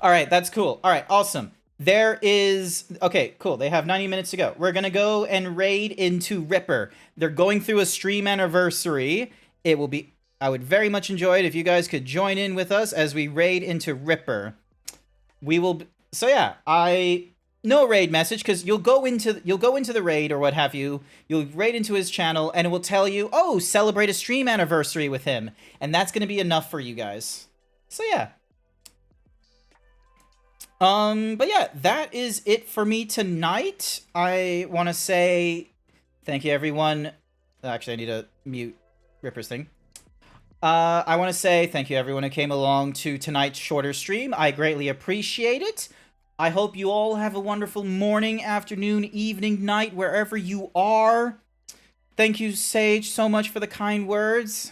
All right, that's cool. All right, awesome. Okay, cool. They have 90 minutes to go. We're gonna go and raid into Ripper. They're going through a stream anniversary. I would very much enjoy it if you guys could join in with us as we raid into Ripper. So yeah, no raid message, because you'll go into the raid or what have you. You'll raid into his channel and it will tell you, oh, celebrate a stream anniversary with him, and that's gonna be enough for you guys. So yeah. But yeah, that is it for me tonight. I want to say thank you, everyone. Actually, I need to mute Ripper's thing. I want to say thank you, everyone who came along to tonight's shorter stream. I greatly appreciate it. I hope you all have a wonderful morning, afternoon, evening, night, wherever you are. Thank you, Sage, so much for the kind words.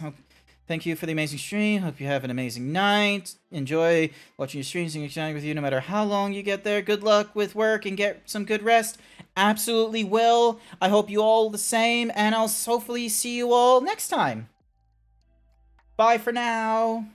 Thank you for the amazing stream. Hope you have an amazing night. Enjoy watching your streams and chatting with you no matter how long you get there. Good luck with work and get some good rest. Absolutely will. I hope you all the same, and I'll hopefully see you all next time. Bye for now.